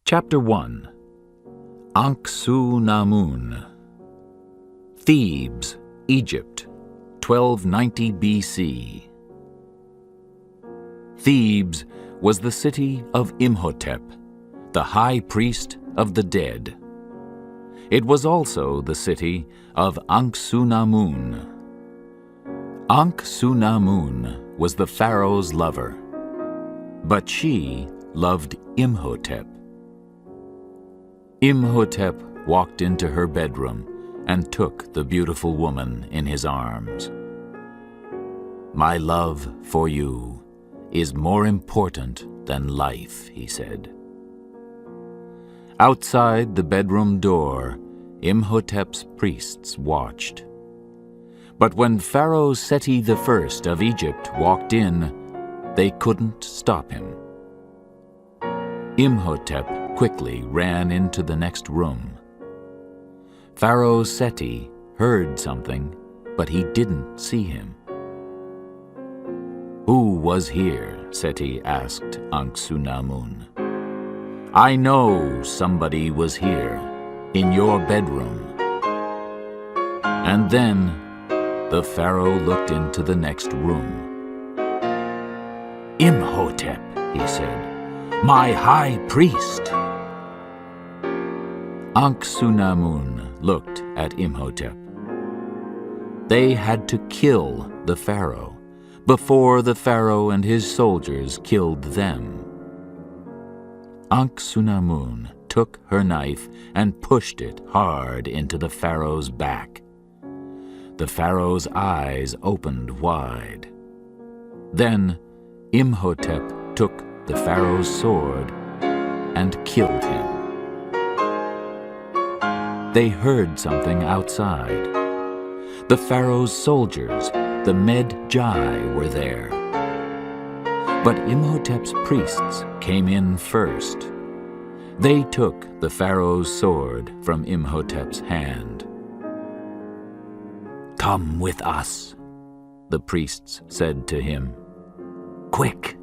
Chapter 1. Anck-su-namun. Thebes, Egypt, 1290 BC. Thebes was the city of Imhotep, the high priest of the dead. It was also the city of Anck-su-namun. Anck-su-namun was the pharaoh's lover, but she loved Imhotep. Imhotep walked into her bedroom and took the beautiful woman in his arms. "My love for you is more important than life," he said. Outside the bedroom door, Imhotep's priests watched. But when Pharaoh Sati I of Egypt walked in, they couldn't stop him. Imhotep quickly ran into the next room. Pharaoh Seti heard something, but he didn't see him. "Who was here?" Seti asked Anck-su-namun. "I know somebody was here, in your bedroom." And then the pharaoh looked into the next room. "Imhotep," he said, "my high priest." Anck-su-namun looked at Imhotep. They had to kill the pharaoh before the pharaoh and his soldiers killed them. Anck-su-namun took her knife and pushed it hard into the pharaoh's back. The pharaoh's eyes opened wide. Then Imhotep took the pharaoh's sword and killed him. They heard something outside. The pharaoh's soldiers, the Medjai, were there. But Imhotep's priests came in first. They took the pharaoh's sword from Imhotep's hand. "Come with us," the priests said to him. "Quick!"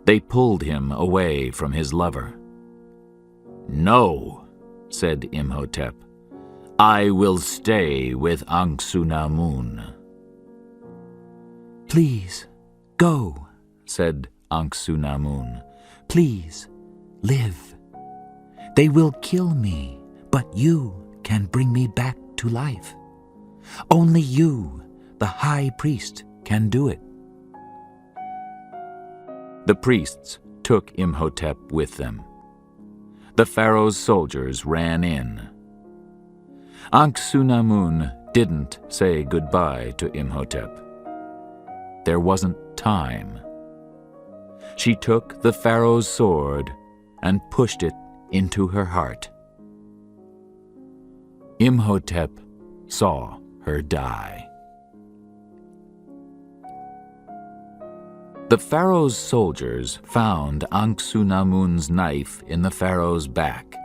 They pulled him away from his lover. "No," said Imhotep, "I will stay with Anck-su-namun." "Please, go," said Anck-su-namun. "Please, live. They will kill me, but you can bring me back to life. Only you, the high priest, can do it." The priests took Imhotep with them. The pharaoh's soldiers ran in. Anck-su-namun didn't say goodbye to Imhotep. There wasn't time. She took the pharaoh's sword and pushed it into her heart. Imhotep saw her die. The pharaoh's soldiers found Anck-su-namun's knife in the pharaoh's back,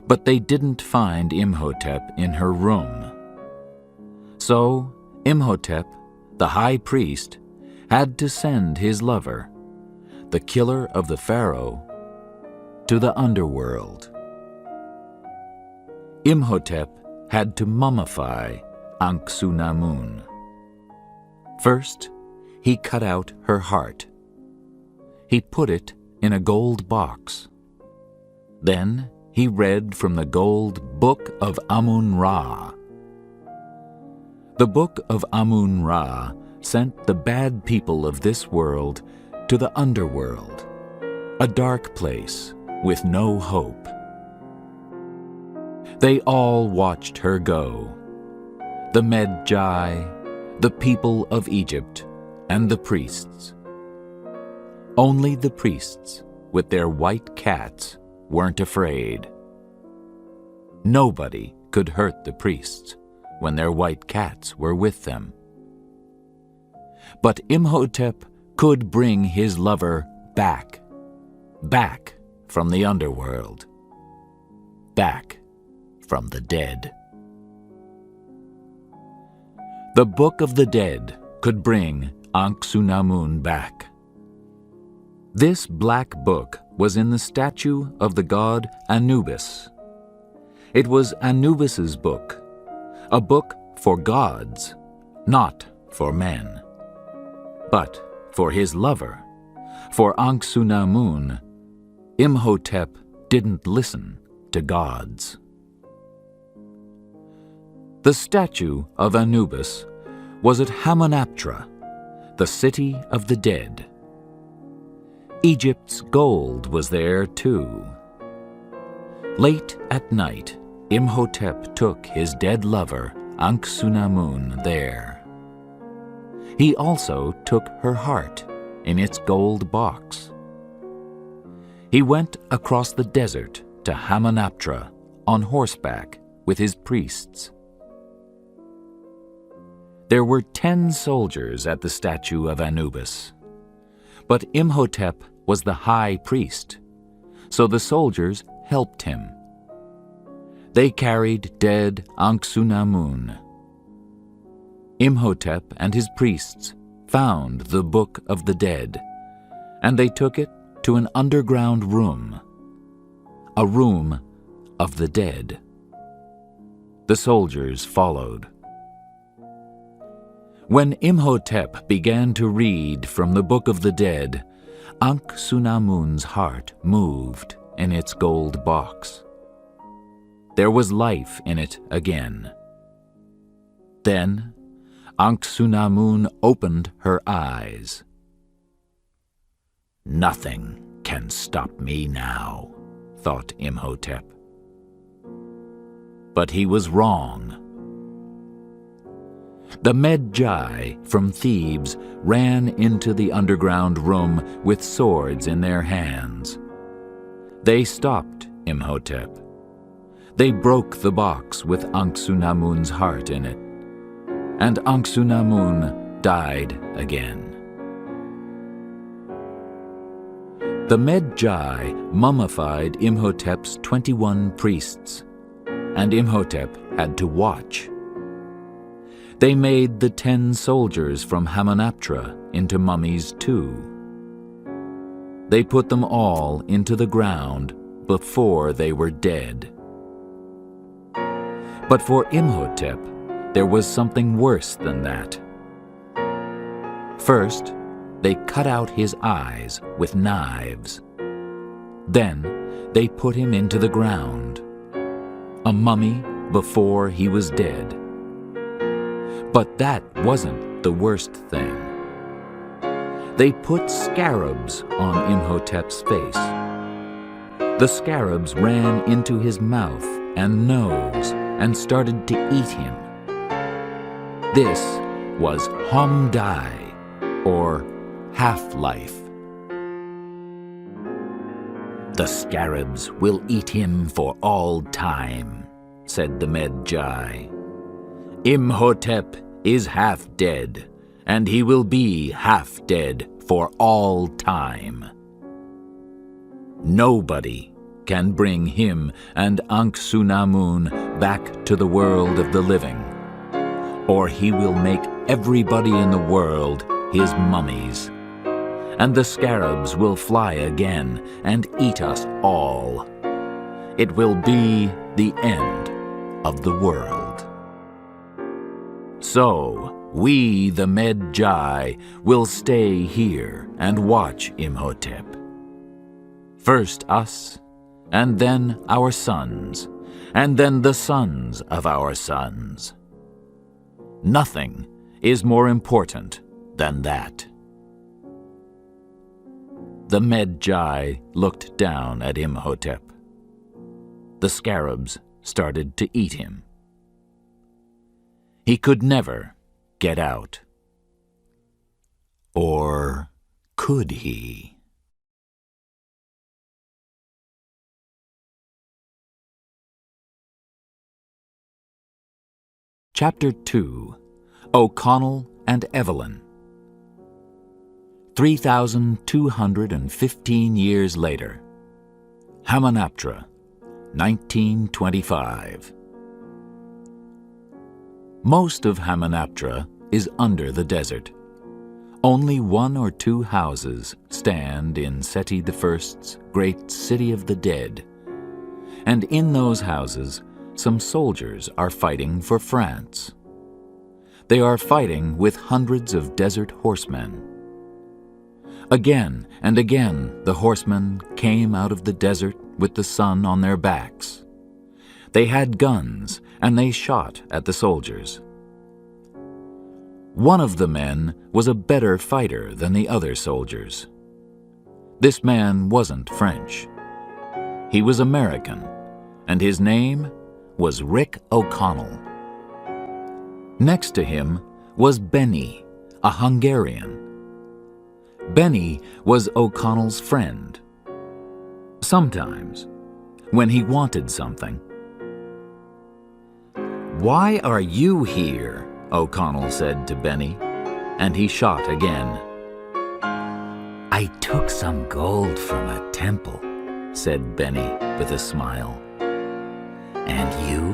but they didn't find Imhotep in her room. So Imhotep, the high priest, had to send his lover, the killer of the pharaoh, to the underworld. Imhotep had to mummify Anck-su-namun. First, he cut out her heart. He put it in a gold box. Then he read from the gold Book of Amun-Ra. The Book of Amun-Ra sent the bad people of this world to the underworld, a dark place with no hope. They all watched her go, the Medjai, the people of Egypt, and the priests. Only the priests, with their white cats, weren't afraid. Nobody could hurt the priests when their white cats were with them. But Imhotep could bring his lover back from the underworld, back from the dead. The Book of the Dead could bring Anck-su-namun back. This black book was in the statue of the god Anubis. It was Anubis's book, a book for gods, not for men. But for his lover, for Anck-su-namun, Imhotep didn't listen to gods. The statue of Anubis was at Hamunaptra, the city of the dead. Egypt's gold was there too. Late at night, Imhotep took his dead lover, Anck-su-namun, there. He also took her heart in its gold box. He went across the desert to Hamunaptra on horseback with his priests. There were 10 soldiers at the statue of Anubis, but Imhotep was the high priest, so the soldiers helped him. They carried dead Anck-su-namun. Imhotep and his priests found the Book of the Dead, and they took it to an underground room, a room of the dead. The soldiers followed. When Imhotep began to read from the Book of the Dead, Anck-su-namun's heart moved in its gold box. There was life in it again. Then Anck-su-namun opened her eyes. "Nothing can stop me now," thought Imhotep. But he was wrong. The Medjai from Thebes ran into the underground room with swords in their hands. They stopped Imhotep. They broke the box with Anck-su-namun's heart in it, and Anck-su-namun died again. The Medjai mummified Imhotep's 21 priests, and Imhotep had to watch. They made the 10 soldiers from Hamunaptra into mummies too. They put them all into the ground before they were dead. But for Imhotep, there was something worse than that. First, they cut out his eyes with knives. Then, they put him into the ground, a mummy before he was dead. But that wasn't the worst thing. They put scarabs on Imhotep's face. The scarabs ran into his mouth and nose and started to eat him. This was Hamdai, or half-life. "The scarabs will eat him for all time," said the Medjai. "Imhotep is half dead, and he will be half dead for all time. Nobody can bring him and Anck-su-namun back to the world of the living, or he will make everybody in the world his mummies, and the scarabs will fly again and eat us all. It will be the end of the world. So, we, the Medjai, will stay here and watch Imhotep. First us, and then our sons, and then the sons of our sons. Nothing is more important than that." The Medjai looked down at Imhotep. The scarabs started to eat him. He could never get out. Or could he? Chapter 2. O'Connell and Evelyn. 3,215 years later. Hamunaptra, 1925. Most of Hamunaptra is under the desert. Only 1 or 2 houses stand in Seti I's great city of the dead, and in those houses some soldiers are fighting for France. They are fighting with hundreds of desert horsemen. Again and again the horsemen came out of the desert with the sun on their backs. They had guns and they shot at the soldiers. One of the men was a better fighter than the other soldiers. This man wasn't French. He was American, and his name was Rick O'Connell. Next to him was Benny, a Hungarian. Benny was O'Connell's friend. Sometimes, when he wanted something. "Why are you here?" O'Connell said to Benny, and he shot again. "I took some gold from a temple," said Benny with a smile. "And you?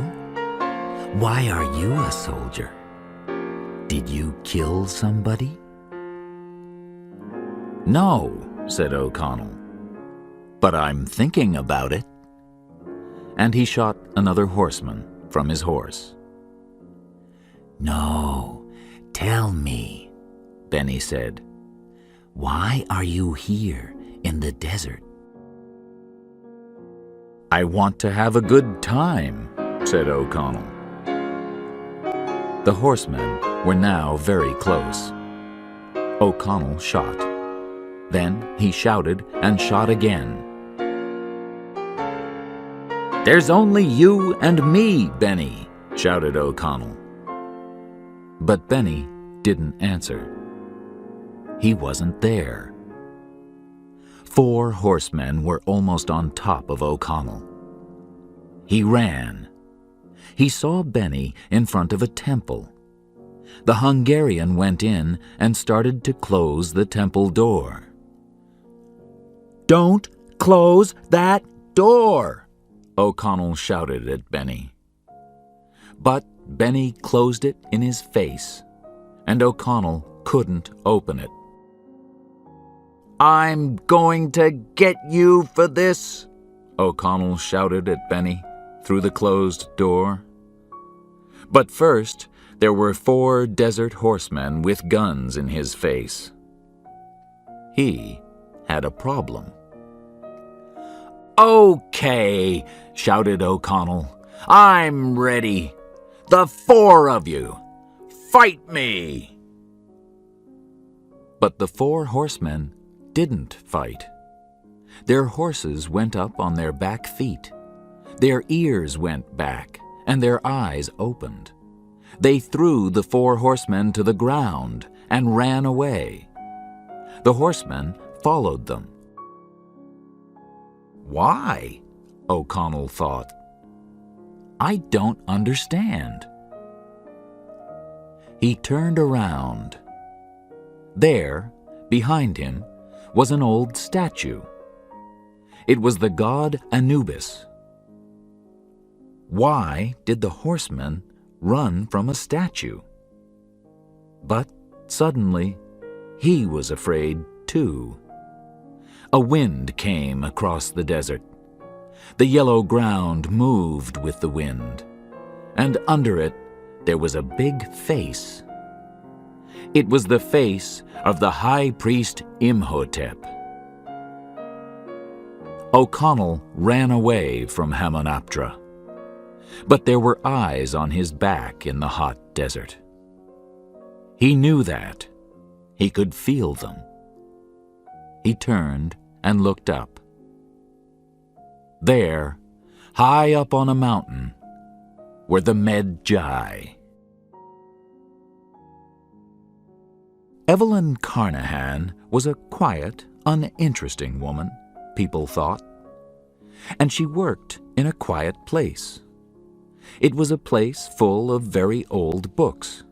Why are you a soldier? Did you kill somebody?" "No," said O'Connell, "but I'm thinking about it." And he shot another horseman from his horse. "No, tell me," Benny said. "Why are you here in the desert?" "I want to have a good time," said O'Connell. The horsemen were now very close. O'Connell shot. Then he shouted and shot again. "There's only you and me, Benny," shouted O'Connell. But Benny didn't answer. He wasn't there. 4 horsemen were almost on top of O'Connell. He ran. He saw Benny in front of a temple. The Hungarian went in and started to close the temple door. "Don't close that door!" O'Connell shouted at Benny. But Benny closed it in his face, and O'Connell couldn't open it. "I'm going to get you for this!" O'Connell shouted at Benny through the closed door. But first, there were 4 desert horsemen with guns in his face. He had a problem. "Okay," shouted O'Connell. "I'm ready. The 4 of you. Fight me!" But the 4 horsemen didn't fight. Their horses went up on their back feet. Their ears went back, and their eyes opened. They threw the 4 horsemen to the ground and ran away. The horsemen followed them. "Why?" O'Connell thought. "I don't understand." He turned around. There, behind him, was an old statue. It was the god Anubis. Why did the horsemen run from a statue? But suddenly, he was afraid too. A wind came across the desert. The yellow ground moved with the wind, and under it there was a big face. It was the face of the high priest Imhotep. O'Connell ran away from Hamunaptra, but there were eyes on his back in the hot desert. He knew that. He could feel them. He turned and looked up. There, high up on a mountain, were the Medjai. Evelyn Carnahan was a quiet, uninteresting woman, people thought. And she worked in a quiet place. It was a place full of very old books.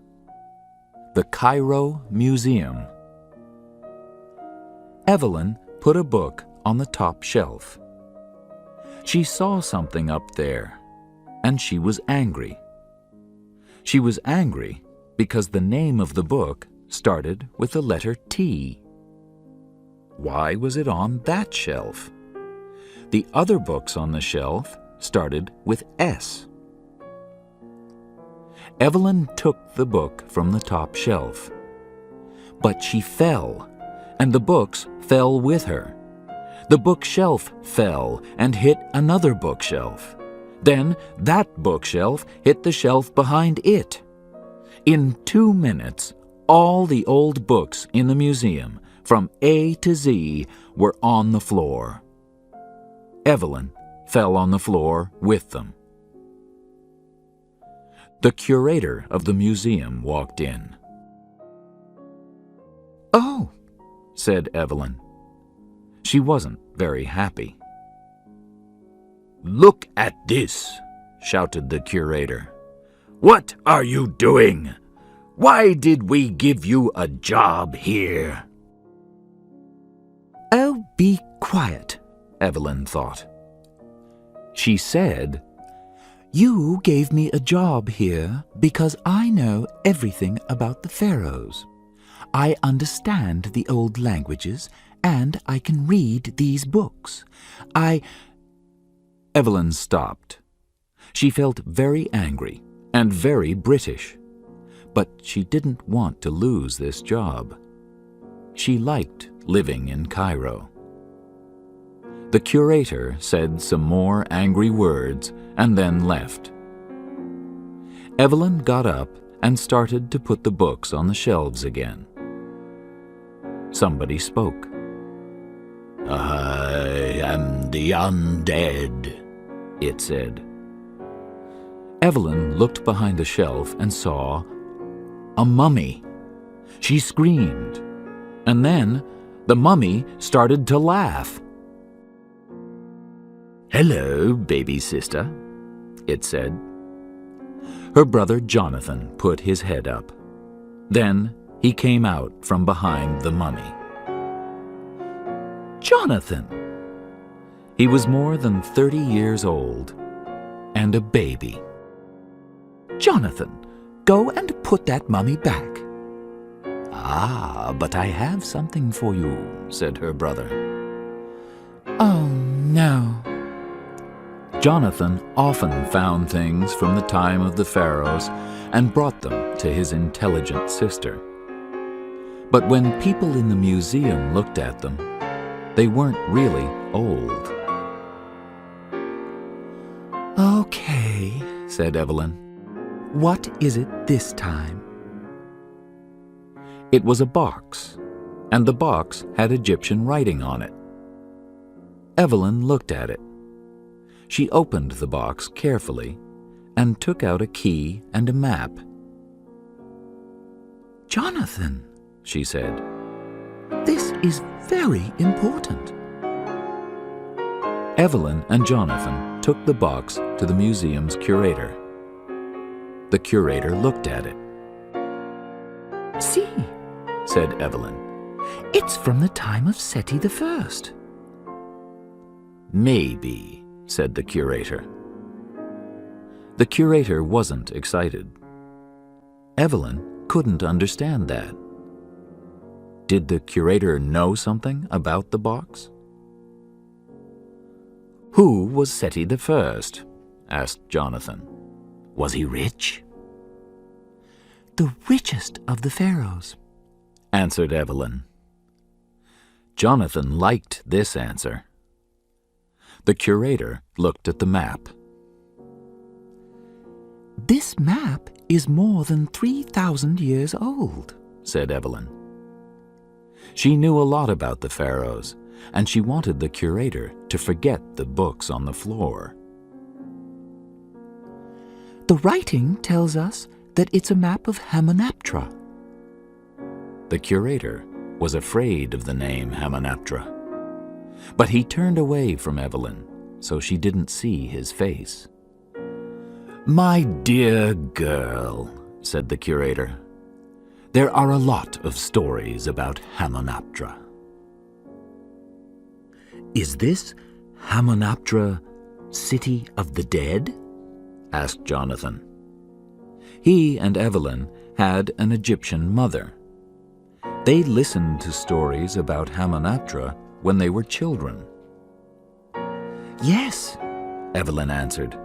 The Cairo Museum. Evelyn put a book on the top shelf. She saw something up there, and she was angry. She was angry because the name of the book started with the letter T. Why was it on that shelf? The other books on the shelf started with S. Evelyn took the book from the top shelf. But she fell, and the books fell with her. The bookshelf fell and hit another bookshelf. Then that bookshelf hit the shelf behind it. In 2 minutes, all the old books in the museum, from A to Z, were on the floor. Evelyn fell on the floor with them. The curator of the museum walked in. "Oh," said Evelyn. She wasn't very happy. "Look at this," shouted the curator. "What are you doing? Why did we give you a job here?" "Oh, be quiet," Evelyn thought. She said, "You gave me a job here because I know everything about the pharaohs. I understand the old languages, and I can read these books. Evelyn stopped. She felt very angry and very British, but she didn't want to lose this job. She liked living in Cairo. The curator said some more angry words and then left. Evelyn got up and started to put the books on the shelves again. Somebody spoke. "I am the undead," it said. Evelyn looked behind the shelf and saw a mummy. She screamed, and then the mummy started to laugh. "Hello, baby sister," it said. Her brother Jonathan put his head up. Then he came out from behind the mummy. Jonathan! He was more than 30 years old and a baby. "Jonathan, go and put that mummy back." "Ah, but I have something for you," said her brother. "Oh, no." Jonathan often found things from the time of the pharaohs and brought them to his intelligent sister. But when people in the museum looked at them, they weren't really old. "Okay," said Evelyn. "What is it this time?" It was a box, and the box had Egyptian writing on it. Evelyn looked at it. She opened the box carefully and took out a key and a map. "Jonathan," she said, "this is very important." Evelyn and Jonathan took the box to the museum's curator. The curator looked at it. "See," said Evelyn, "it's from the time of Sati I." "Maybe," said the curator. The curator wasn't excited. Evelyn couldn't understand that. Did the curator know something about the box? "Who was Sati I?" asked Jonathan. "Was he rich?" "The richest of the pharaohs," answered Evelyn. Jonathan liked this answer. The curator looked at the map. "This map is more than 3,000 years old," said Evelyn. She knew a lot about the pharaohs, and she wanted the curator to forget the books on the floor. "The writing tells us that it's a map of Hamunaptra." The curator was afraid of the name Hamunaptra, but he turned away from Evelyn so she didn't see his face. "My dear girl," said the curator, "there are a lot of stories about Hamunaptra." "Is this Hamunaptra City of the Dead?" asked Jonathan. He and Evelyn had an Egyptian mother, They listened to stories about Hamunaptra when they were children. Yes, Evelyn answered.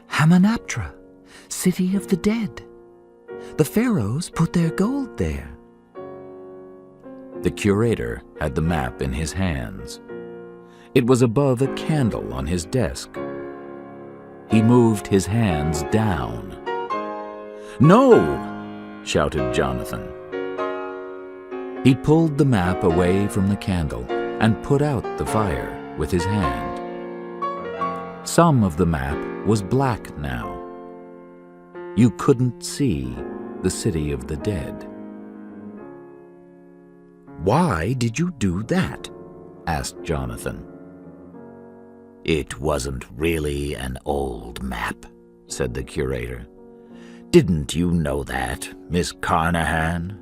Hamunaptra, city of the dead. The pharaohs put their gold there. The curator had the map in his hands. It was above a candle on his desk. He moved his hands down. "No!" shouted Jonathan. He pulled the map away from the candle and put out the fire with his hand. Some of the map was black now. You couldn't see the city of the dead. "Why did you do that?" asked Jonathan. "It wasn't really an old map," said the curator. "Didn't you know that, Miss Carnahan?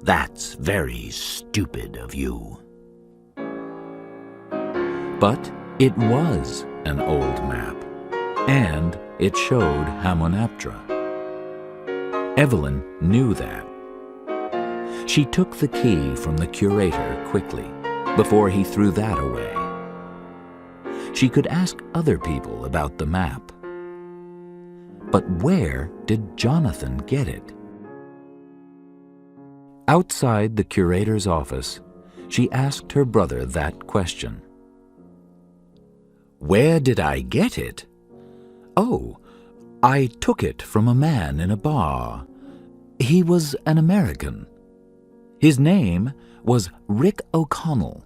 That's very stupid of you." But it was an old map, and it showed Hamunaptra. Evelyn knew that. She took the key from the curator quickly, before he threw that away. She could ask other people about the map. But where did Jonathan get it? Outside the curator's office, she asked her brother that question. "Where did I get it? Oh, I took it from a man in a bar. He was an American. His name was Rick O'Connell."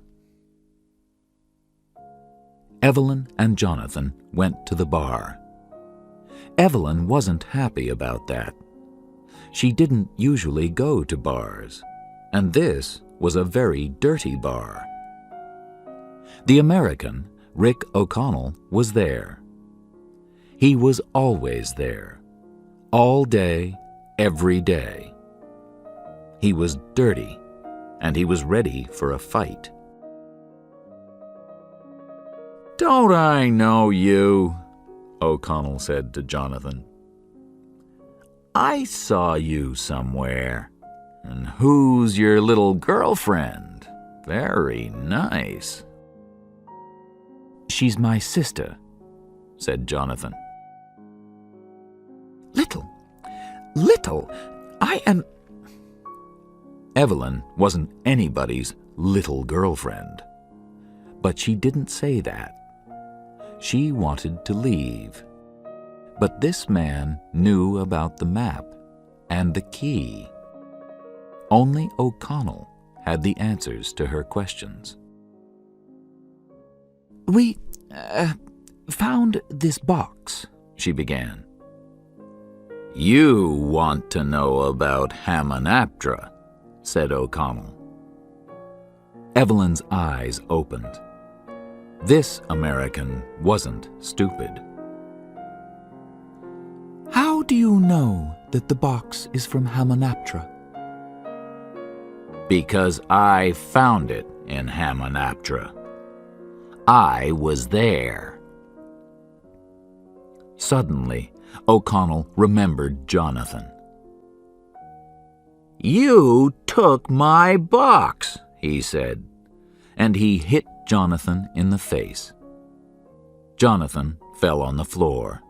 Evelyn and Jonathan went to the bar. Evelyn wasn't happy about that. She didn't usually go to bars, and this was a very dirty bar. The American, Rick O'Connell, was there. He was always there, all day, every day. He was dirty, and he was ready for a fight. "Don't I know you?" O'Connell said to Jonathan. "I saw you somewhere. And who's your little girlfriend? Very nice." "She's my sister," said Jonathan. Little, I am..." Evelyn wasn't anybody's little girlfriend. But she didn't say that. She wanted to leave. But this man knew about the map and the key. Only O'Connell had the answers to her questions. "We found this box," she began. "You want to know about Hamunaptra," said O'Connell. Evelyn's eyes opened. This American wasn't stupid. "How do you know that the box is from Hamunaptra?" "Because I found it in Hamunaptra. I was there." Suddenly, O'Connell remembered Jonathan. "You took my box," he said, and he hit Jonathan in the face. Jonathan fell on the floor.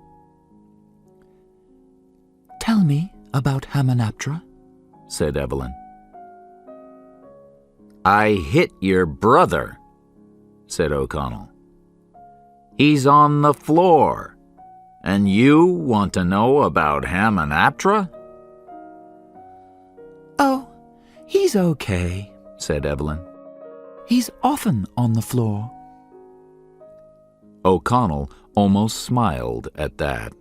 "Tell me about Hamunaptra," said Evelyn. "I hit your brother," said O'Connell. "He's on the floor, and you want to know about Hamunaptra?" "Oh, he's okay," said Evelyn. "He's often on the floor." O'Connell almost smiled at that.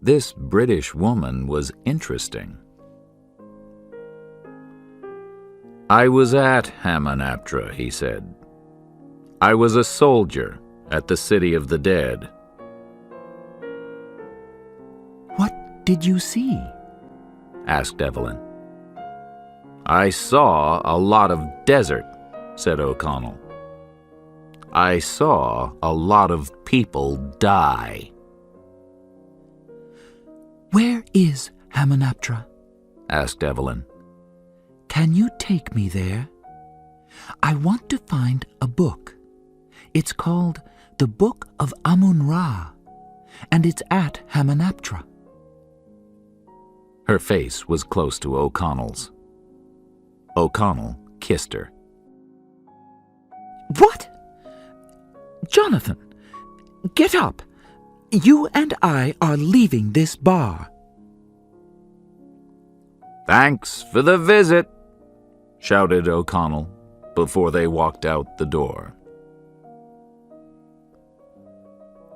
This British woman was interesting. "I was at Hamunaptra," he said. "I was a soldier at the city of the dead." "What did you see?" asked Evelyn. "I saw a lot of desert," said O'Connell. "I saw a lot of people die." "Where is Hamunaptra?" asked Evelyn. Can you take me there? I want to find a book. It's called the Book of Amun-Ra, and it's at Hamunaptra. Her face was close to O'Connell's. O'Connell kissed her. What? Jonathan, get up. You and I are leaving this bar. "Thanks for the visit," shouted O'Connell before they walked out the door.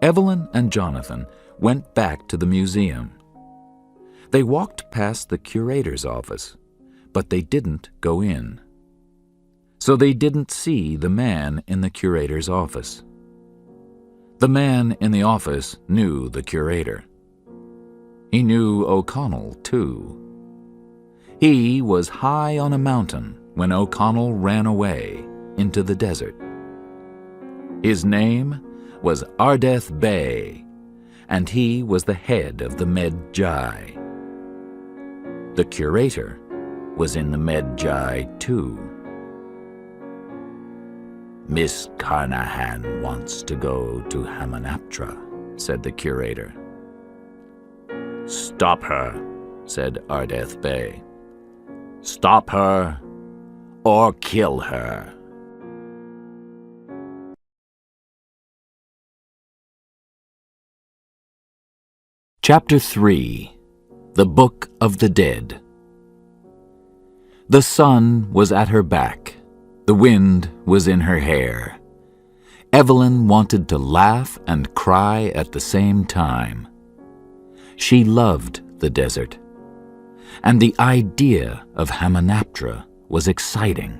Evelyn and Jonathan went back to the museum. They walked past the curator's office, but they didn't go in. So they didn't see the man in the curator's office. The man in the office knew the curator. He knew O'Connell, too. He was high on a mountain when O'Connell ran away into the desert. His name was Ardeth Bey, and he was the head of the Medjay. The curator was in the Medjay, too. "Miss Carnahan wants to go to Hamunaptra," said the curator. "Stop her," said Ardeth Bey. "Stop her or kill her." Chapter 3. The Book of the Dead. The sun was at her back. The wind was in her hair. Evelyn wanted to laugh and cry at the same time. She loved the desert, and the idea of Hamunaptra was exciting.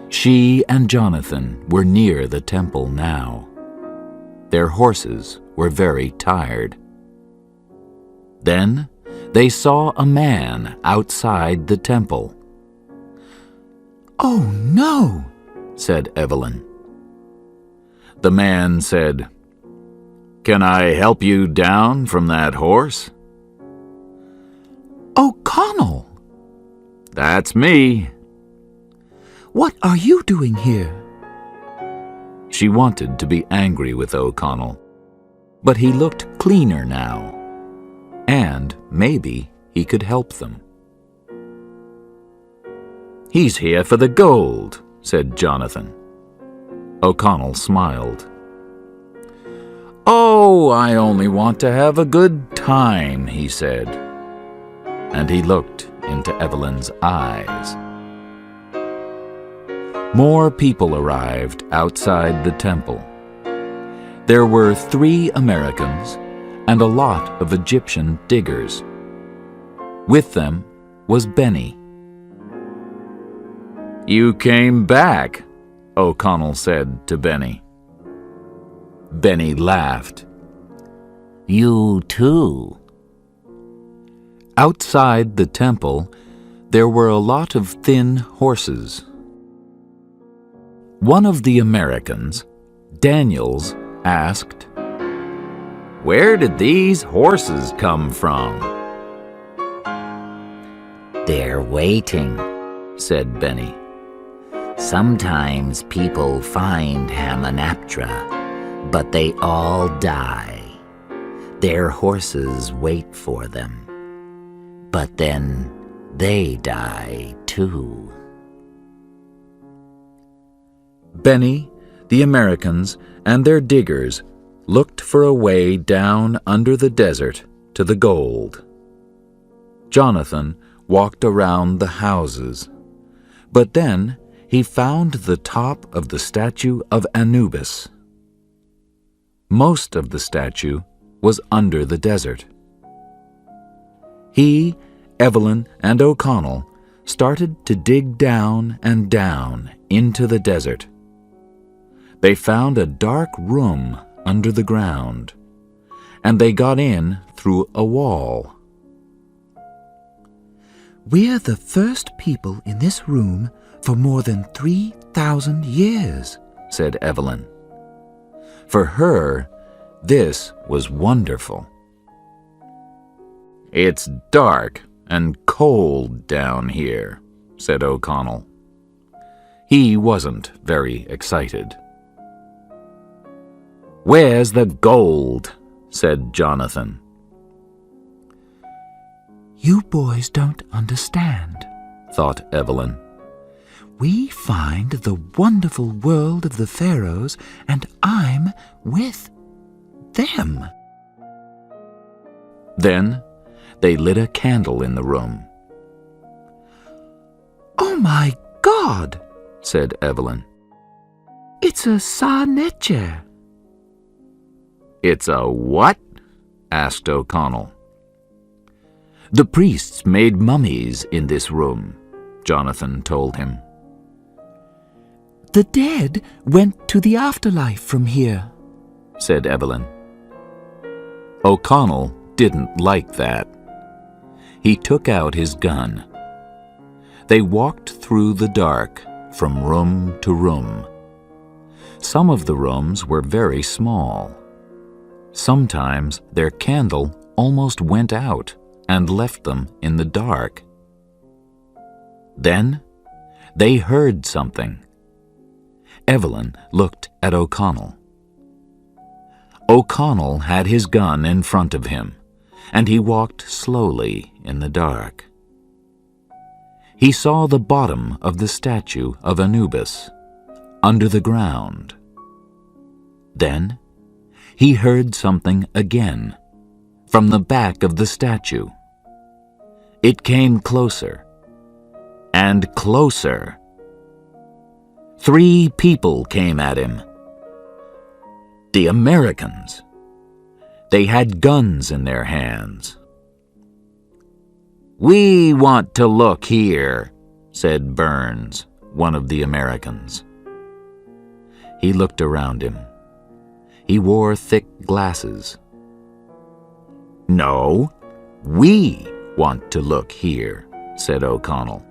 She and Jonathan were near the temple now. Their horses were very tired. Then they saw a man outside the temple. "Oh, no," said Evelyn. The man said, "Can I help you down from that horse?" "O'Connell, "That's me." what are you doing here?" She wanted to be angry with O'Connell, but he looked cleaner now, and maybe he could help them. "He's here for the gold," said Jonathan. O'Connell smiled. "Oh, I only want to have a good time," he said, and he looked into Evelyn's eyes. More people arrived outside the temple. There were 3 Americans and a lot of Egyptian diggers. With them was Benny. "You came back," O'Connell said to Benny. Benny laughed. "You too." Outside the temple, there were a lot of thin horses. One of the Americans, Daniels, asked, "Where did these horses come from?" "They're waiting," said Benny. "Sometimes people find Hamunaptra, but they all die. Their horses wait for them, but then they die too." Benny, the Americans, and their diggers looked for a way down under the desert to the gold. Jonathan walked around the houses, but then he found the top of the statue of Anubis. Most of the statue was under the desert. He, Evelyn, and O'Connell started to dig down and down into the desert. They found a dark room under the ground, and they got in through a wall. "We're the first people in this room for more than 3,000 years, said Evelyn. For her, this was wonderful. It's dark and cold down here, said O'Connell. He wasn't very excited. "Where's the gold?" said Jonathan. You boys don't understand, thought Evelyn. We find the wonderful world of the pharaohs, and I'm with them. Then they lit a candle in the room. Oh my God, said Evelyn. It's a sarnetcher. It's a what? Asked O'Connell. The priests made mummies in this room, Jonathan told him. The dead went to the afterlife from here, said Evelyn. O'Connell didn't like that. He took out his gun. They walked through the dark from room to room. Some of the rooms were very small. Sometimes their candle almost went out and left them in the dark. Then they heard something. Evelyn looked at O'Connell. O'Connell had his gun in front of him, and he walked slowly in the dark. He saw the bottom of the statue of Anubis, under the ground. Then he heard something again, from the back of the statue. It came closer, and closer. 3 people came at him. The Americans. They had guns in their hands. "We want to look here," said Burns, one of the Americans. He looked around him. He wore thick glasses. "No, we want to look here," said O'Connell.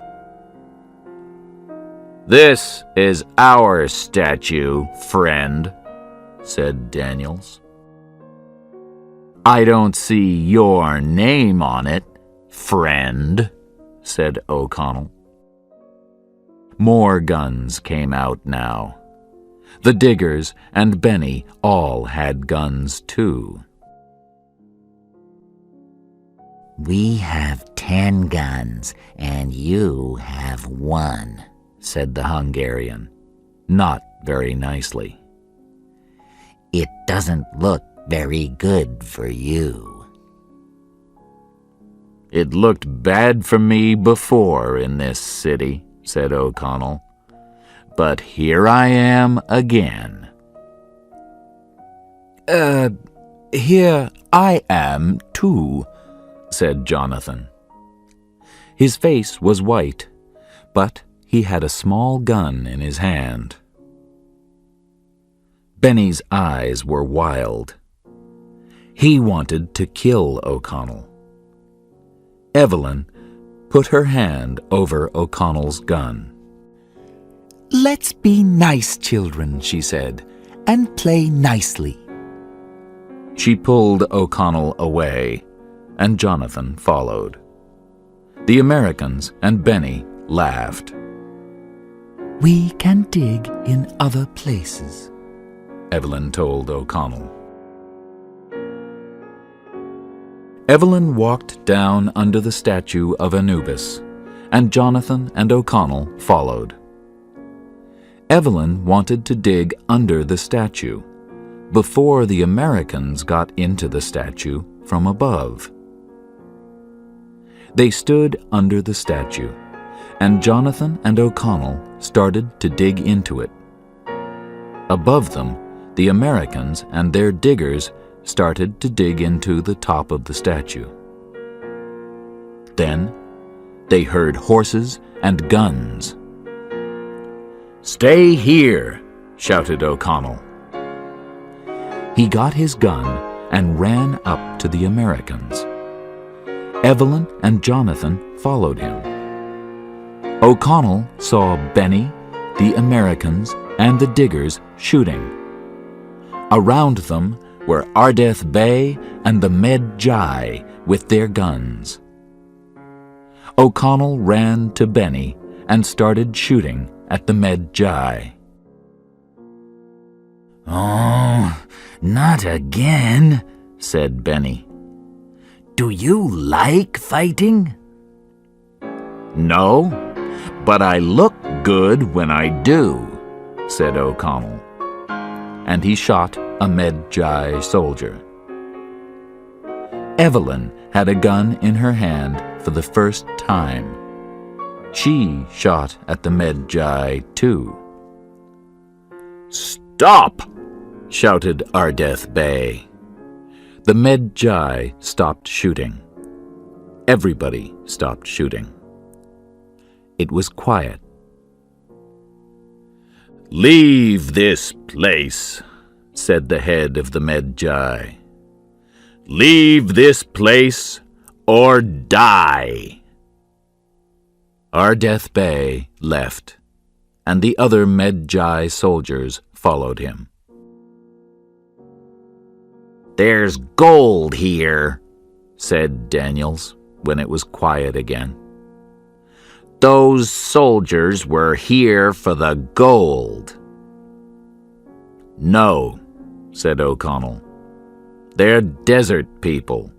"This is our statue, friend," said Daniels. "I don't see your name on it, friend," said O'Connell. More guns came out now. The Diggers and Benny all had guns too. "We have 10 guns, and you have 1, said the Hungarian, not very nicely. "It doesn't look very good for you." "It looked bad for me before in this city," said O'Connell. "But here I am again." Here I am too," said Jonathan. His face was white, but he had a small gun in his hand. Benny's eyes were wild. He wanted to kill O'Connell. Evelyn put her hand over O'Connell's gun. Let's be nice children, she said, and play nicely. She pulled O'Connell away, and Jonathan followed. The Americans and Benny laughed. We can dig in other places, Evelyn told O'Connell. Evelyn walked down under the statue of Anubis, and Jonathan and O'Connell followed. Evelyn wanted to dig under the statue, before the Americans got into the statue from above. They stood under the statue, and Jonathan and O'Connell started to dig into it. Above them, the Americans and their diggers started to dig into the top of the statue. Then they heard horses and guns. "Stay here!" shouted O'Connell. He got his gun and ran up to the Americans. Evelyn and Jonathan followed him. O'Connell saw Benny, the Americans, and the diggers shooting. Around them were Ardeth Bey and the Medjai with their guns. O'Connell ran to Benny and started shooting at the Medjai. "Oh, not again," said Benny. "Do you like fighting?" "No, but I look good when I do," said O'Connell, and he shot a Medjai soldier. Evelyn had a gun in her hand for the first time. She shot at the Medjai too. "Stop!" shouted Ardeth Bey. The Medjai stopped shooting. Everybody stopped shooting. It was quiet. "Leave this place," said the head of the Medjai. "Leave this place or die." Ardeth Bey left, and the other Medjai soldiers followed him. "There's gold here," said Daniels when it was quiet again. "Those soldiers were here for the gold." "No," said O'Connell. "They're desert people.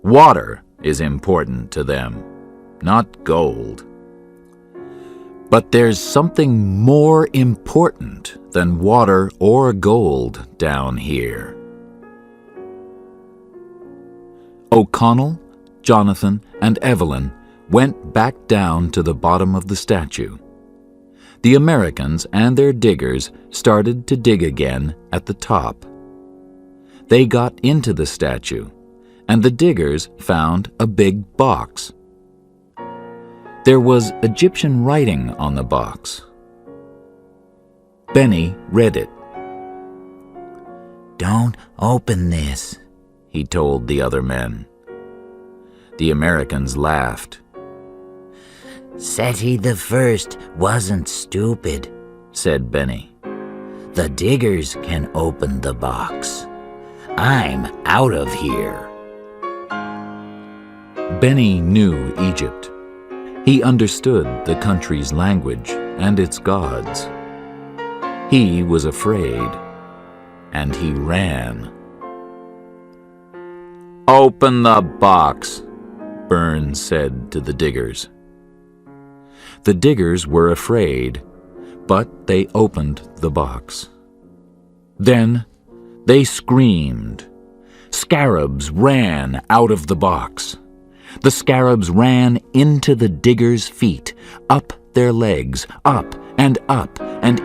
Water is important to them, not gold. But there's something more important than water or gold down here." O'Connell, Jonathan, and Evelyn went back down to the bottom of the statue. The Americans and their diggers started to dig again at the top. They got into the statue, and the diggers found a big box. There was Egyptian writing on the box. Benny read it. "Don't open this," he told the other men. The Americans laughed. "Sati the First wasn't stupid," said Benny. "The diggers can open the box. I'm out of here." Benny knew Egypt. He understood the country's language and its gods. He was afraid, and he ran. "Open the box," Burns said to the diggers. The diggers were afraid, but they opened the box. Then they screamed. Scarabs ran out of the box. The scarabs ran into the diggers' feet, up their legs, up and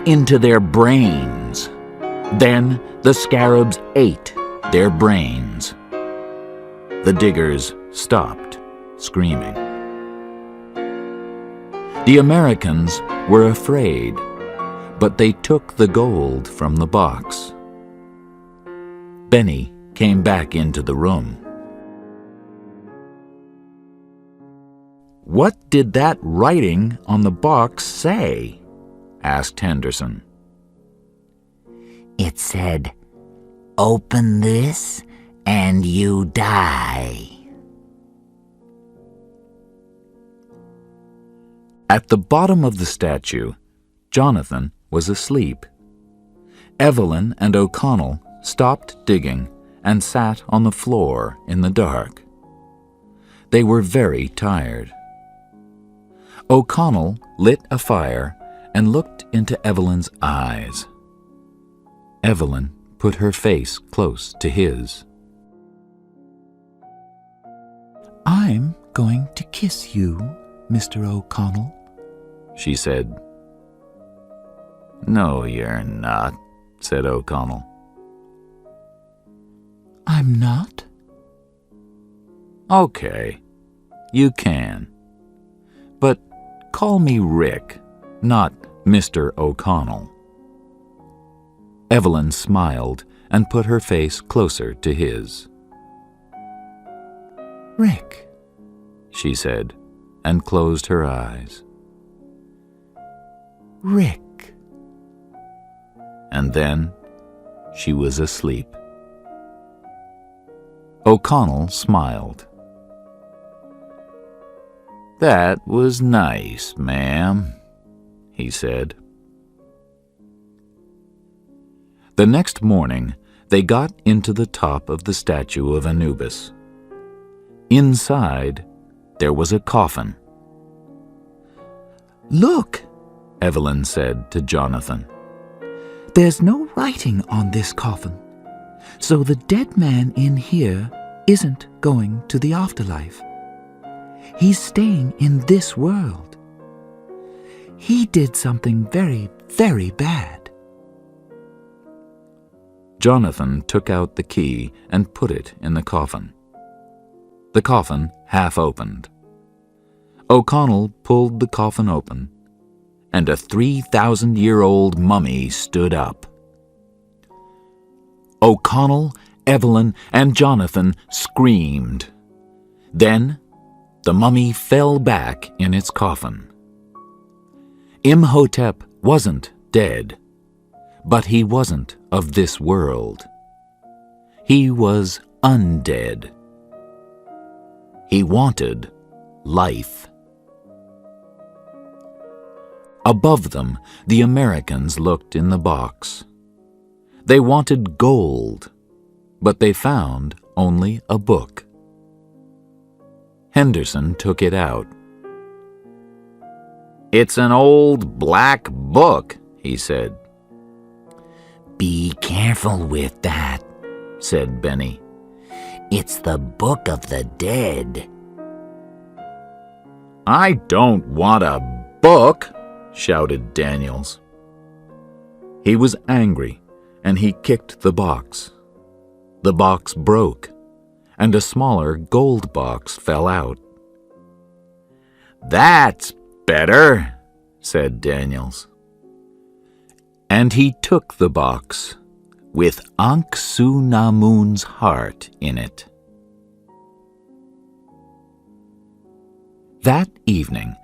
into their brains. Then the scarabs ate their brains. The diggers stopped screaming. The Americans were afraid, but they took the gold from the box. Benny came back into the room. "What did that writing on the box say?" asked Henderson. "It said, 'Open this and you die.'" At the bottom of the statue, Jonathan was asleep. Evelyn and O'Connell stopped digging and sat on the floor in the dark. They were very tired. O'Connell lit a fire and looked into Evelyn's eyes. Evelyn put her face close to his. "I'm going to kiss you, Mr. O'Connell," she said. "No, you're not," said O'Connell. "I'm not?" "Okay, you can. But call me Rick, not Mr. O'Connell." Evelyn smiled and put her face closer to his. "Rick," she said, and closed her eyes. "Rick." And then she was asleep. O'Connell smiled. "That was nice, ma'am," he said. The next morning, they got into the top of the statue of Anubis. Inside, there was a coffin. "Look," Evelyn said to Jonathan. "there's no writing on this coffin, so the dead man in here isn't going to the afterlife. He's staying in this world. He did something very, very bad." Jonathan took out the key and put it in the coffin. The coffin half opened. O'Connell pulled the coffin open, and a 3,000-year-old mummy stood up. O'Connell, Evelyn, and Jonathan screamed. Then the mummy fell back in its coffin. Imhotep wasn't dead, but he wasn't of this world. He was undead. He wanted life. Above them, the Americans looked in the box. They wanted gold, but they found only a book. Henderson took it out. "It's an old black book," he said. "Be careful with that," said Benny. "It's the Book of the Dead." "I don't want a book," shouted Daniels. He was angry, and he kicked the box. The box broke, and a smaller gold box fell out. "That's better," said Daniels. And he took the box with Anck-su-namun's heart in it. That evening,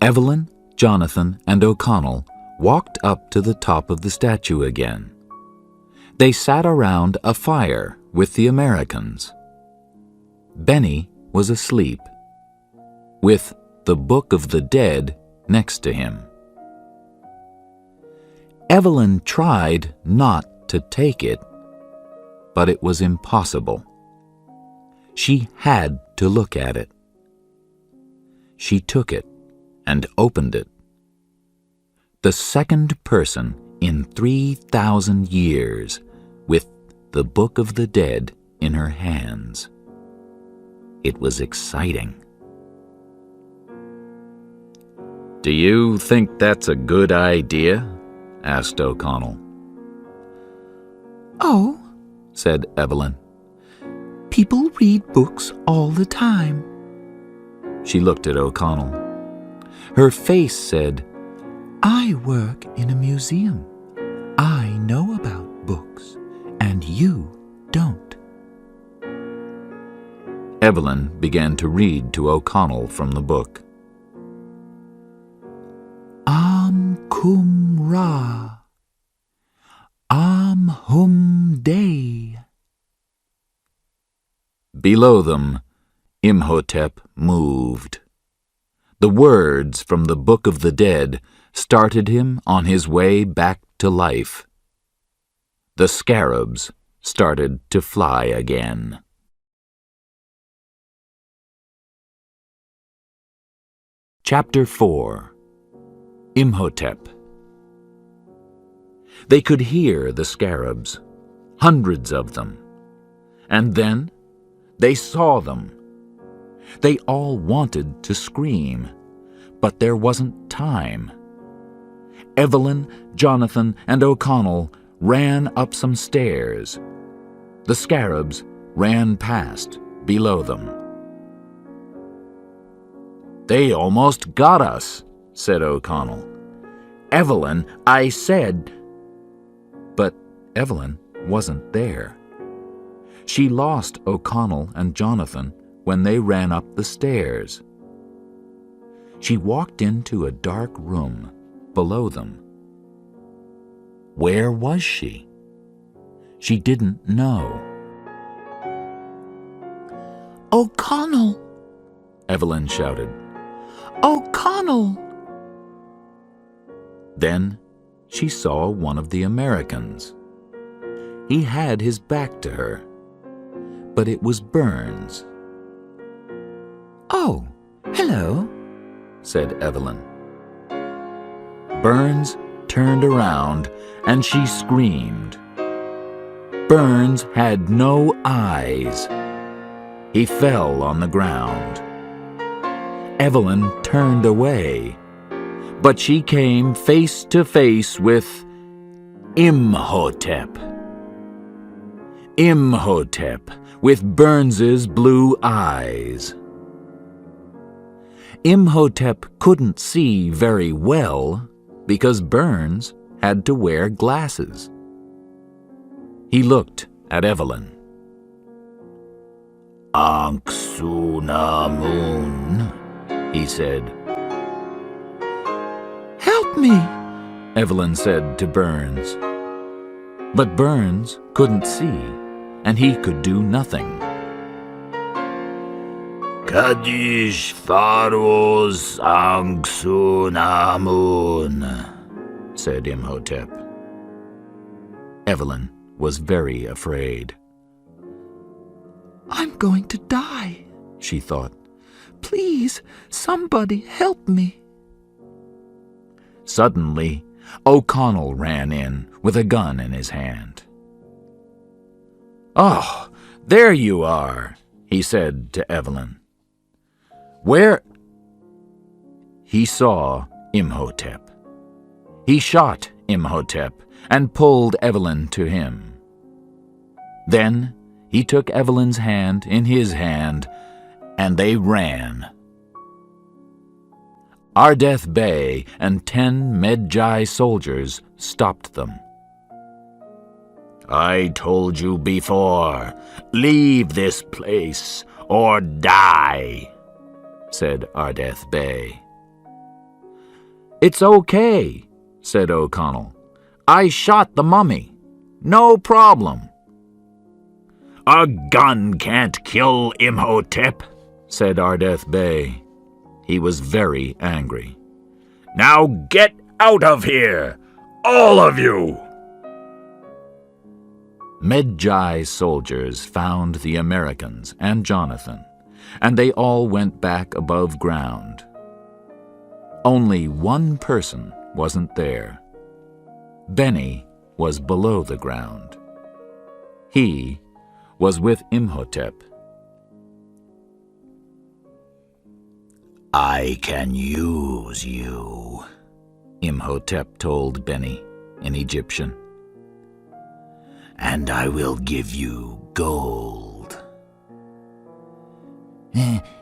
Evelyn, Jonathan, and O'Connell walked up to the top of the statue again. They sat around a fire with the Americans. Benny was asleep, with the Book of the Dead next to him. Evelyn tried not to take it, but it was impossible. She had to look at it. She took it and opened it. The second person in 3,000 years with the Book of the Dead in her hands. It was exciting. "Do you think that's a good idea?" asked O'Connell. "Oh," said Evelyn. "people read books all the time." She looked at O'Connell. Her face said, "I work in a museum. I know about books, and you don't." Evelyn began to read to O'Connell from the book. Kum-ra, Hum-day. Below them, Imhotep moved. The words from the Book of the Dead started him on his way back to life. The scarabs started to fly again. Chapter 4. Imhotep. They could hear the scarabs, hundreds of them, and then they saw them. They all wanted to scream, but there wasn't time. Evelyn, Jonathan, and O'Connell ran up some stairs. The scarabs ran past below them. "They almost got us," said O'Connell. "Evelyn, I said—" But Evelyn wasn't there. She lost O'Connell and Jonathan when they ran up the stairs. She walked into a dark room below them. Where was she? She didn't know. "O'Connell," Evelyn shouted. O'Connell!" Then she saw one of the Americans. He had his back to her, but it was Burns. "Oh, hello," said Evelyn. Burns turned around and she screamed. Burns had no eyes. He fell on the ground. Evelyn turned away, but she came face to face with Imhotep. Imhotep with Burns's blue eyes. Imhotep couldn't see very well because Burns had to wear glasses. He looked at Evelyn. "Anck-su-namun," he said. "Help me," Evelyn said to Burns. But Burns couldn't see, and he could do nothing. "Kaddish pharaoh's Anck-su-namun," said Imhotep. Evelyn was very afraid. "I'm going to die," she thought. "Please, somebody help me." Suddenly, O'Connell ran in with a gun in his hand. "Oh, there you are," he said to Evelyn. "Where?" He saw Imhotep. He shot Imhotep and pulled Evelyn to him. Then he took Evelyn's hand in his hand, and they ran. Ardeth Bey and 10 Medjay soldiers stopped them. "I told you before, leave this place or die," said Ardeth Bey. "It's okay," said O'Connell. "I shot the mummy. No problem." "A gun can't kill Imhotep," said Ardeth Bey. He was very angry. "Now get out of here, all of you!" Medjay's soldiers found the Americans and Jonathan, and they all went back above ground. Only one person wasn't there. Benny was below the ground. He was with Imhotep. "I can use you," Imhotep told Benny in Egyptian. "And I will give you gold."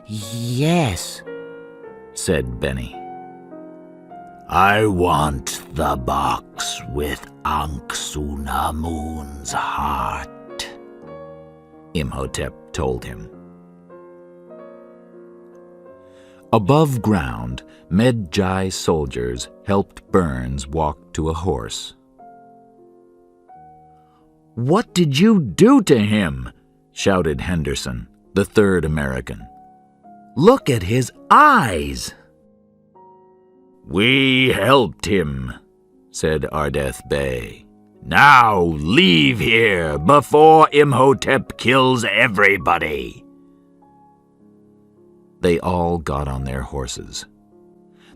Yes, said Benny. "I want the box with Anck-su-namun's heart," Imhotep told him. Above ground, Medjay soldiers helped Burns walk to a horse. "What did you do to him?" shouted Henderson, the 3rd American. "Look at his eyes!" "We helped him," said Ardeth Bey. "Now leave here before Imhotep kills everybody." They all got on their horses.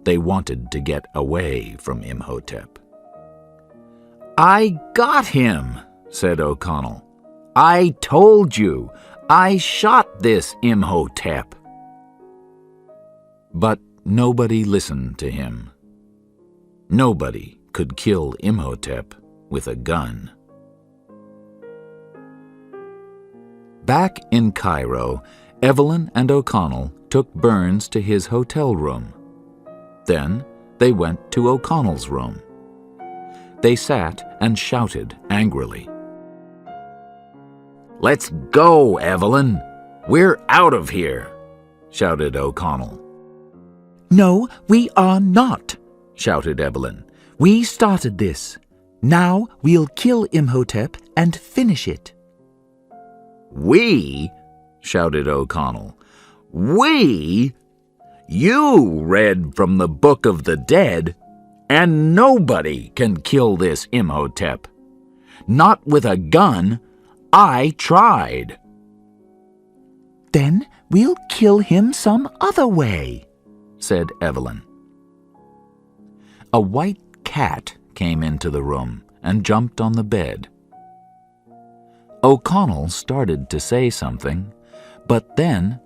They wanted to get away from Imhotep. "I got him," said O'Connell. "I told you, I shot this Imhotep." But nobody listened to him. Nobody could kill Imhotep with a gun. Back in Cairo, Evelyn and O'Connell took Burns to his hotel room. Then they went to O'Connell's room. They sat and shouted angrily. "Let's go, Evelyn! We're out of here!" shouted O'Connell. "No, we are not!" shouted Evelyn. "We started this. Now we'll kill Imhotep and finish it." "We?" shouted O'Connell. "We? You read from the Book of the Dead, and nobody can kill this Imhotep. Not with a gun. I tried. Then we'll kill him some other way, said Evelyn. A white cat came into the room and jumped on the bed. O'Connell started to say something, but then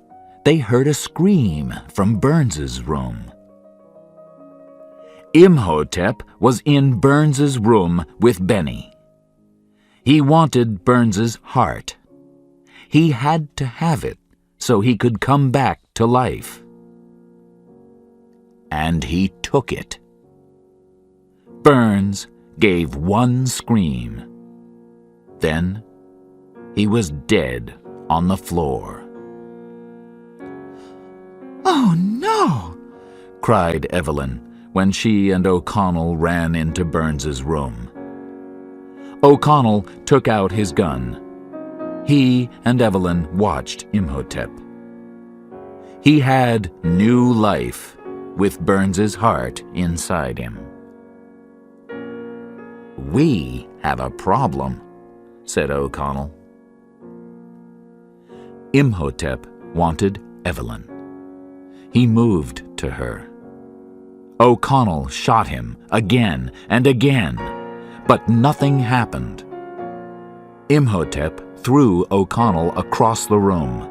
they heard a scream from Burns's room. Imhotep was in Burns's room with Benny. He wanted Burns's heart. He had to have it so he could come back to life. And he took it. Burns gave one scream. Then he was dead on the floor. "Oh, no!" cried Evelyn when she and O'Connell ran into Burns's room. O'Connell took out his gun. He and Evelyn watched Imhotep. He had new life with Burns's heart inside him. "We have a problem," said O'Connell. Imhotep wanted Evelyn. He moved to her. O'Connell shot him again and again, but nothing happened. Imhotep threw O'Connell across the room.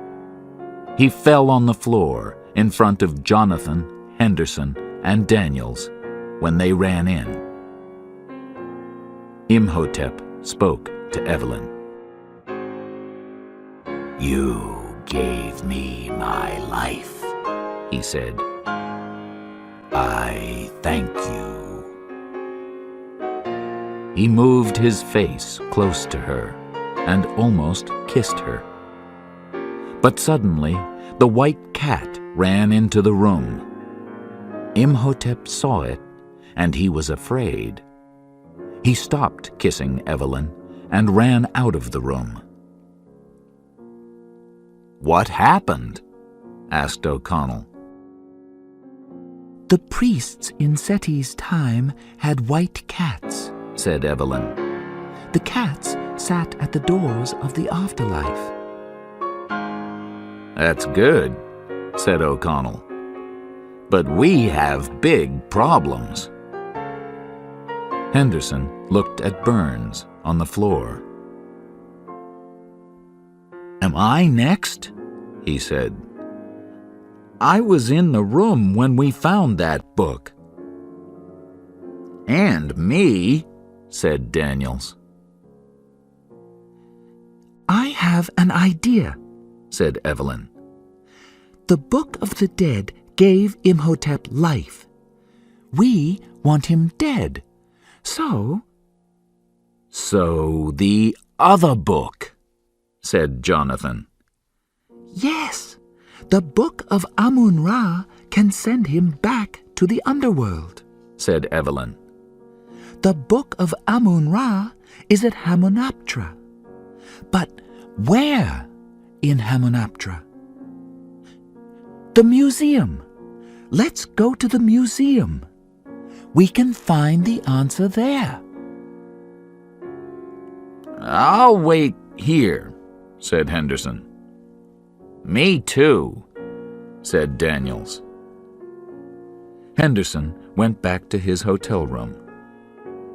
He fell on the floor in front of Jonathan, Henderson, and Daniels when they ran in. Imhotep spoke to Evelyn. You gave me my life, he said. I thank you. He moved his face close to her and almost kissed her. But suddenly, the white cat ran into the room. Imhotep saw it, and he was afraid. He stopped kissing Evelyn and ran out of the room. "What happened?" asked O'Connell. "The priests in Seti's time had white cats," said Evelyn. "The cats sat at the doors of the afterlife." "That's good," said O'Connell. "But we have big problems." Henderson looked at Burns on the floor. "Am I next?" he said. "I was in the room when we found that book." "And me," said Daniels. "I have an idea," said Evelyn. "The Book of the Dead gave Imhotep life. We want him dead. So the other book," said Jonathan. "Yes, the Book of Amun-Ra can send him back to the underworld," said Evelyn. "The Book of Amun-Ra is at Hamunaptra. But where in Hamunaptra?" "The museum. Let's go to the museum. We can find the answer there." "I'll wait here," said Henderson. "Me too," said Daniels. Henderson went back to his hotel room.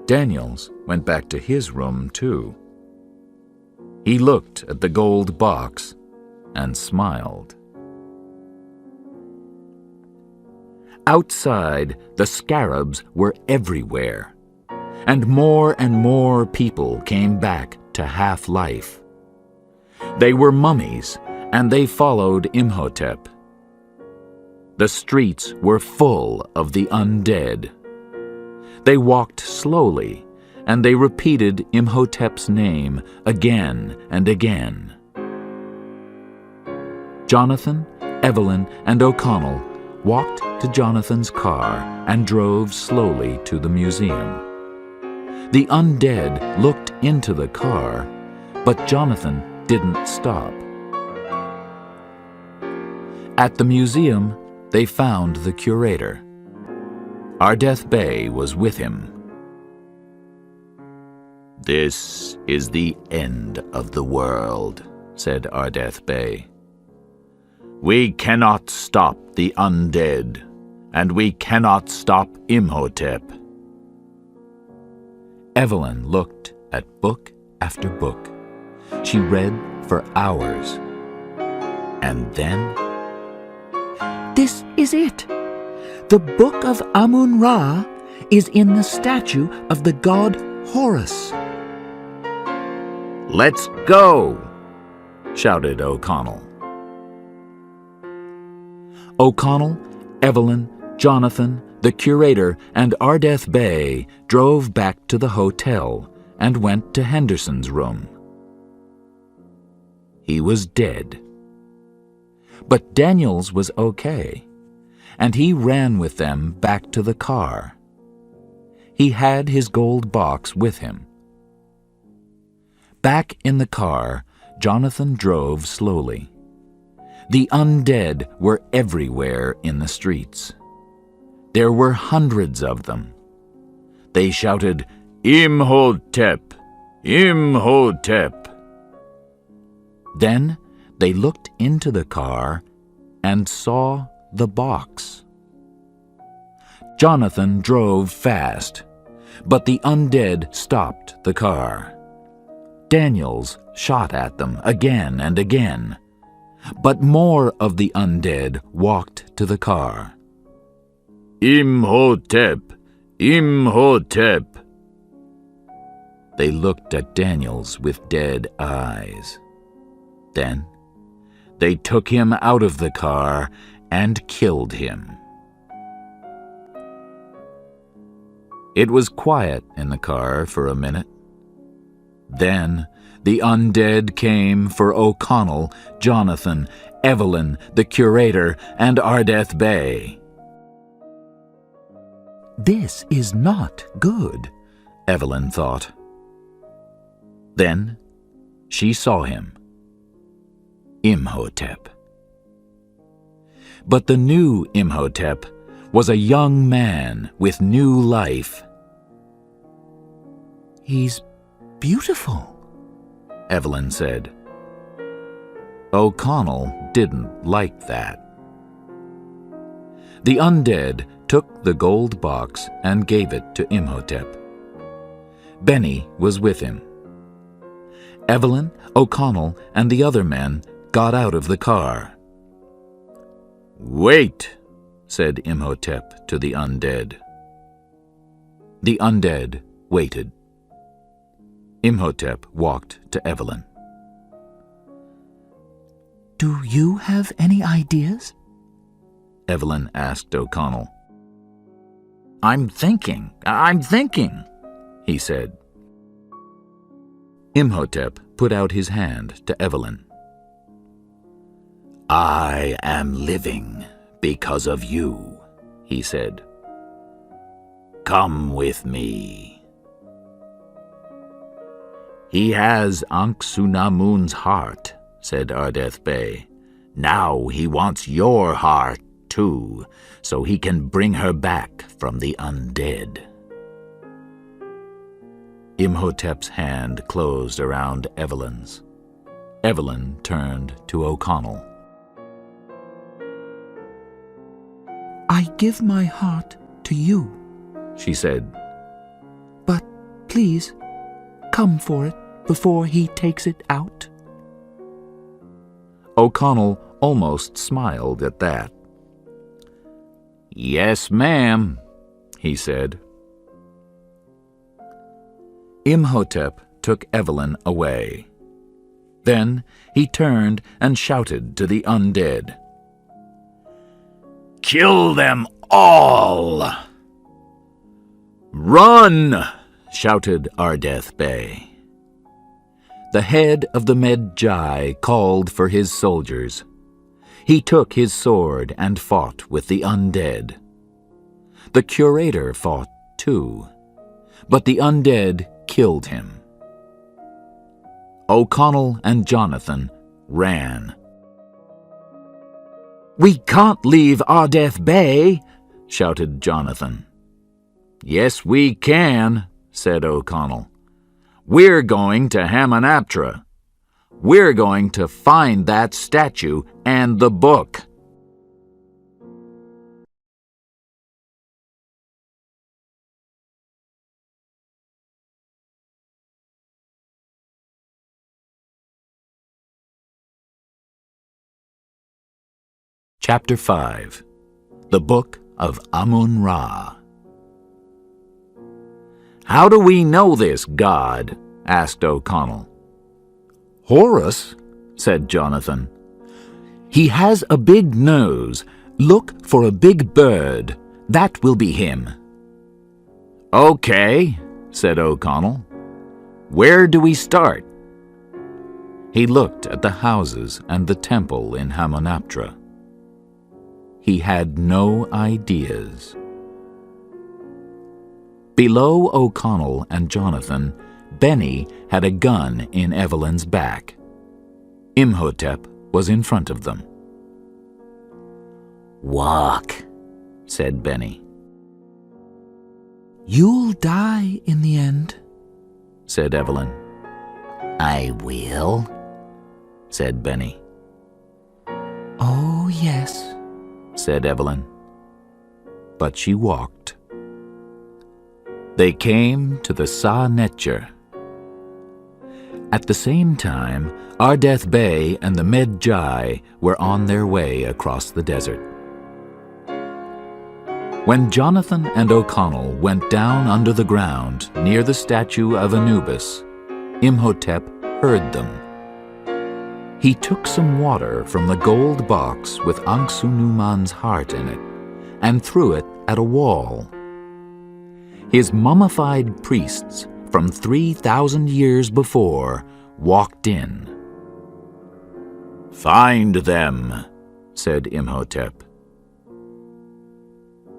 Daniels went back to his room too. He looked at the gold box and smiled. Outside, the scarabs were everywhere, and more people came back to half-life. They were mummies, and they followed Imhotep. The streets were full of the undead. They walked slowly, and they repeated Imhotep's name again and again. Jonathan, Evelyn, and O'Connell walked to Jonathan's car and drove slowly to the museum. The undead looked into the car, but Jonathan didn't stop. At the museum, they found the curator. Ardeth Bey was with him. "This is the end of the world," said Ardeth Bey. "We cannot stop the undead, and we cannot stop Imhotep." Evelyn looked at book after book. She read for hours. And then, This is it. The Book of Amun-Ra is in the statue of the god Horus. "Let's go!" shouted O'Connell. O'Connell, Evelyn, Jonathan, the curator, and Ardeth Bey drove back to the hotel and went to Henderson's room. He was dead. But Daniels was okay, and he ran with them back to the car. He had his gold box with him. Back in the car, Jonathan drove slowly. The undead were everywhere in the streets. There were hundreds of them. They shouted, "Imhotep! Imhotep!" Then they looked into the car and saw the box. Jonathan drove fast, but the undead stopped the car. Daniels shot at them again and again, but more of the undead walked to the car. "Imhotep! Imhotep!" They looked at Daniels with dead eyes. Then they took him out of the car and killed him. It was quiet in the car for a minute. Then the undead came for O'Connell, Jonathan, Evelyn, the curator, and Ardeth Bey. This is not good, Evelyn thought. Then she saw him. Imhotep. But the new Imhotep was a young man with new life. He's beautiful, Evelyn said. O'Connell didn't like that. The undead took the gold box and gave it to Imhotep. Benny was with him. Evelyn, O'Connell, and the other men got out of the car. "Wait," said Imhotep to the undead. The undead waited. Imhotep walked to Evelyn. Do you have any ideas? Evelyn asked O'Connell. I'm thinking, he said. Imhotep put out his hand to Evelyn. "I am living because of you," he said. "Come with me." "He has Anck-su-namun's heart," said Ardeth Bey. "Now he wants your heart, too, so he can bring her back from the undead." Imhotep's hand closed around Evelyn's. Evelyn turned to O'Connell. I give my heart to you, she said. But please, come for it before he takes it out. O'Connell almost smiled at that. "Yes, ma'am," he said. Imhotep took Evelyn away. Then he turned and shouted to the undead. "Kill them all!" "Run!" shouted Ardeth Bey. The head of the Medjai called for his soldiers. He took his sword and fought with the undead. The curator fought too, but the undead killed him. O'Connell and Jonathan ran. "We can't leave Ardeth Bay," shouted Jonathan. "Yes, we can," said O'Connell. "We're going to Hamunaptra. We're going to find that statue and the book." Chapter 5. The Book of Amun-Ra. "How do we know this god?" asked O'Connell. "Horus," said Jonathan. "he has a big nose. Look for a big bird. That will be him." "Okay," said O'Connell. "Where do we start?" He looked at the houses and the temple in Hamunaptra. He had no ideas. Below O'Connell and Jonathan, Benny had a gun in Evelyn's back. Imhotep was in front of them. "Walk," said Benny. "You'll die in the end," said Evelyn. "I will," said Benny. "Oh, yes," said Evelyn. But she walked. They came to the Sa-Netjer. At the same time, Ardeth Bay and the Medjai were on their way across the desert. When Jonathan and O'Connell went down under the ground near the statue of Anubis, Imhotep heard them. He took some water from the gold box with Anck-su-namun's heart in it and threw it at a wall. His mummified priests from 3,000 years before walked in. "Find them," said Imhotep.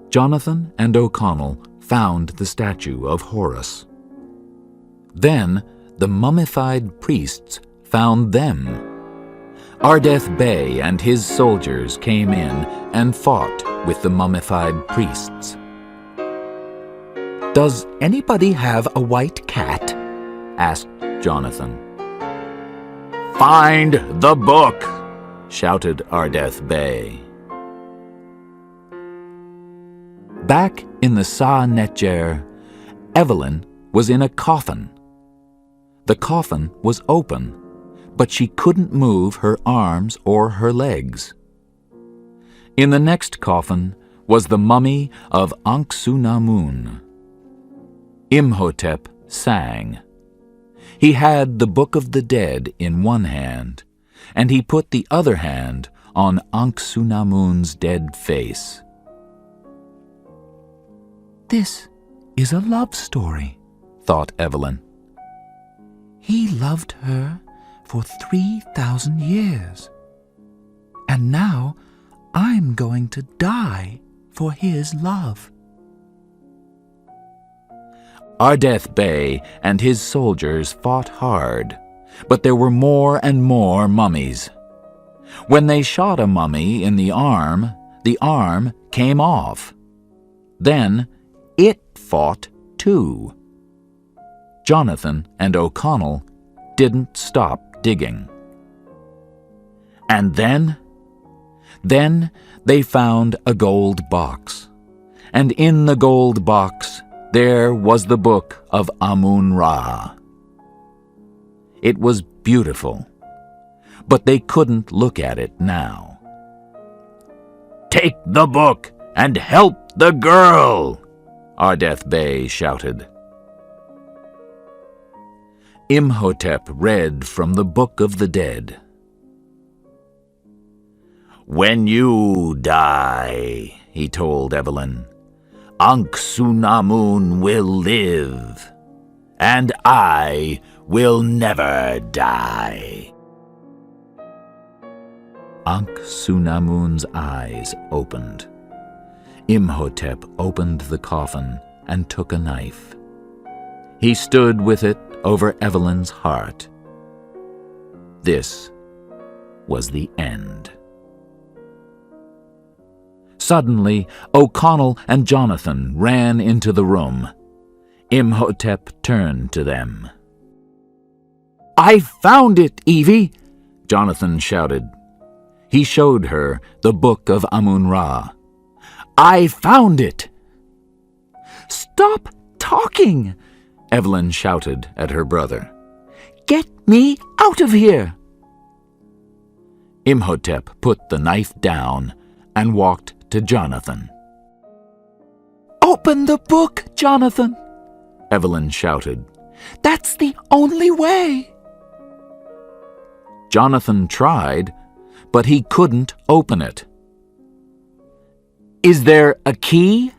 Jonathan and O'Connell found the statue of Horus. Then the mummified priests found them. Ardeth Bay and his soldiers came in and fought with the mummified priests. "Does anybody have a white cat?" asked Jonathan. "Find the book," shouted Ardeth Bay. Back in the Sa-Netjer, Evelyn was in a coffin. The coffin was open, but she couldn't move her arms or her legs. In the next coffin was the mummy of Anck-su-namun. Imhotep sang. He had the Book of the Dead in one hand, and he put the other hand on Anck-su-namun's dead face. "This is a love story," thought Evelyn. "He loved her for 3,000 years. And now I'm going to die for his love." Ardeth Bay and his soldiers fought hard, but there were more and more mummies. When they shot a mummy in the arm came off. Then it fought too. Jonathan and O'Connell didn't stop digging. And then they found a gold box, and in the gold box there was the Book of Amun-Ra. It was beautiful, but they couldn't look at it now. "Take the book and help the girl," Ardeth Bay shouted. Imhotep read from the Book of the Dead. "When you die," he told Evelyn, "Anck-su-namun will live, and I will never die." Anck-su-namun's eyes opened. Imhotep opened the coffin and took a knife. He stood with it over Evelyn's heart. This was the end. Suddenly, O'Connell and Jonathan ran into the room. Imhotep turned to them. "I found it, Evie!" Jonathan shouted. He showed her the book of Amun-Ra. "I found it!" "Stop talking!" Evelyn shouted at her brother. "Get me out of here!" Imhotep put the knife down and walked to Jonathan. "Open the book, Jonathan!" Evelyn shouted. "That's the only way!" Jonathan tried, but he couldn't open it. "Is there a key?"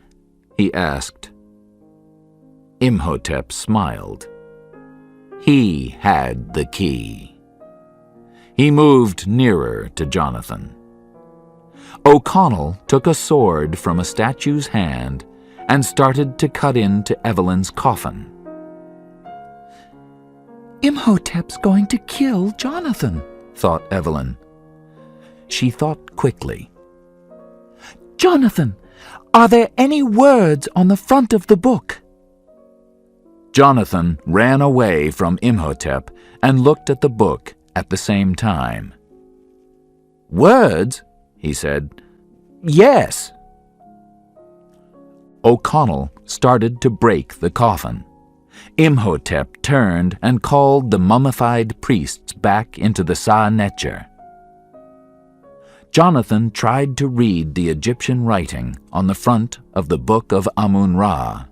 he asked. Imhotep smiled. He had the key. He moved nearer to Jonathan. O'Connell took a sword from a statue's hand and started to cut into Evelyn's coffin. "Imhotep's going to kill Jonathan," thought Evelyn. She thought quickly. "Jonathan, are there any words on the front of the book?" Jonathan ran away from Imhotep and looked at the book at the same time. "Words?" he said. "Yes." O'Connell started to break the coffin. Imhotep turned and called the mummified priests back into the Sa-necher. Jonathan tried to read the Egyptian writing on the front of the book of Amun-Ra.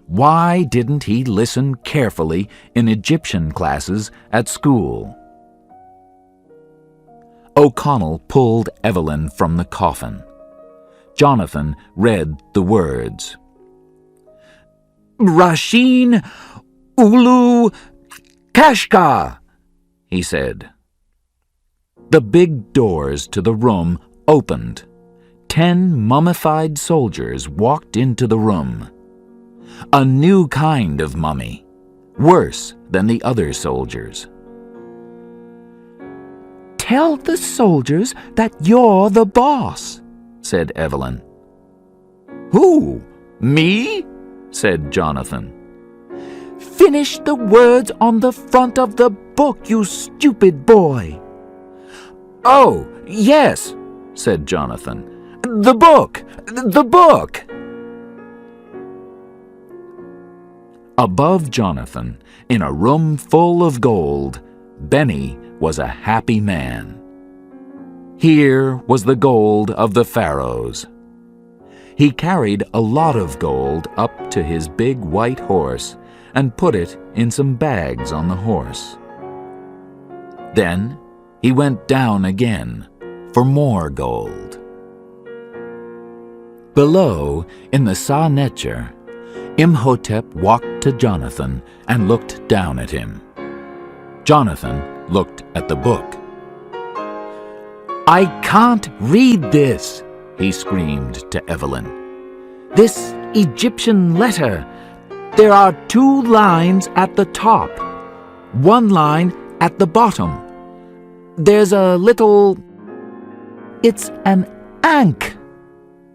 Why didn't he listen carefully in Egyptian classes at school? O'Connell pulled Evelyn from the coffin. Jonathan read the words. "Rashin Ulu Kashka," he said. The big doors to the room opened. 10 mummified soldiers walked into the room. A new kind of mummy, worse than the other soldiers. "Tell the soldiers that you're the boss," said Evelyn. "Who? Me?" said Jonathan. "Finish the words on the front of the book, you stupid boy." "Oh, yes," said Jonathan. The book! The book!" Above Jonathan, in a room full of gold, Benny was a happy man. Here was the gold of the pharaohs. He carried a lot of gold up to his big white horse and put it in some bags on the horse. Then he went down again for more gold. Below, in the Sa-necher, Imhotep walked to Jonathan and looked down at him. Jonathan looked at the book. "I can't read this," he screamed to Evelyn. "This Egyptian letter. There are 2 lines at the top, 1 line at the bottom. There's a little... It's an Ankh,"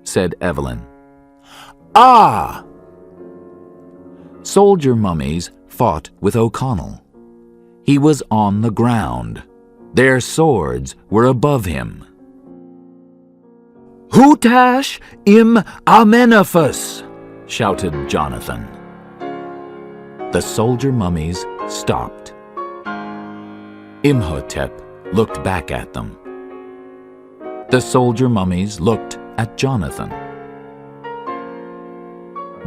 said Evelyn. "Ah!" Soldier mummies fought with O'Connell. He was on the ground. Their swords were above him. "Hutash im Amenephus," shouted Jonathan. The soldier mummies stopped. Imhotep looked back at them. The soldier mummies looked at Jonathan.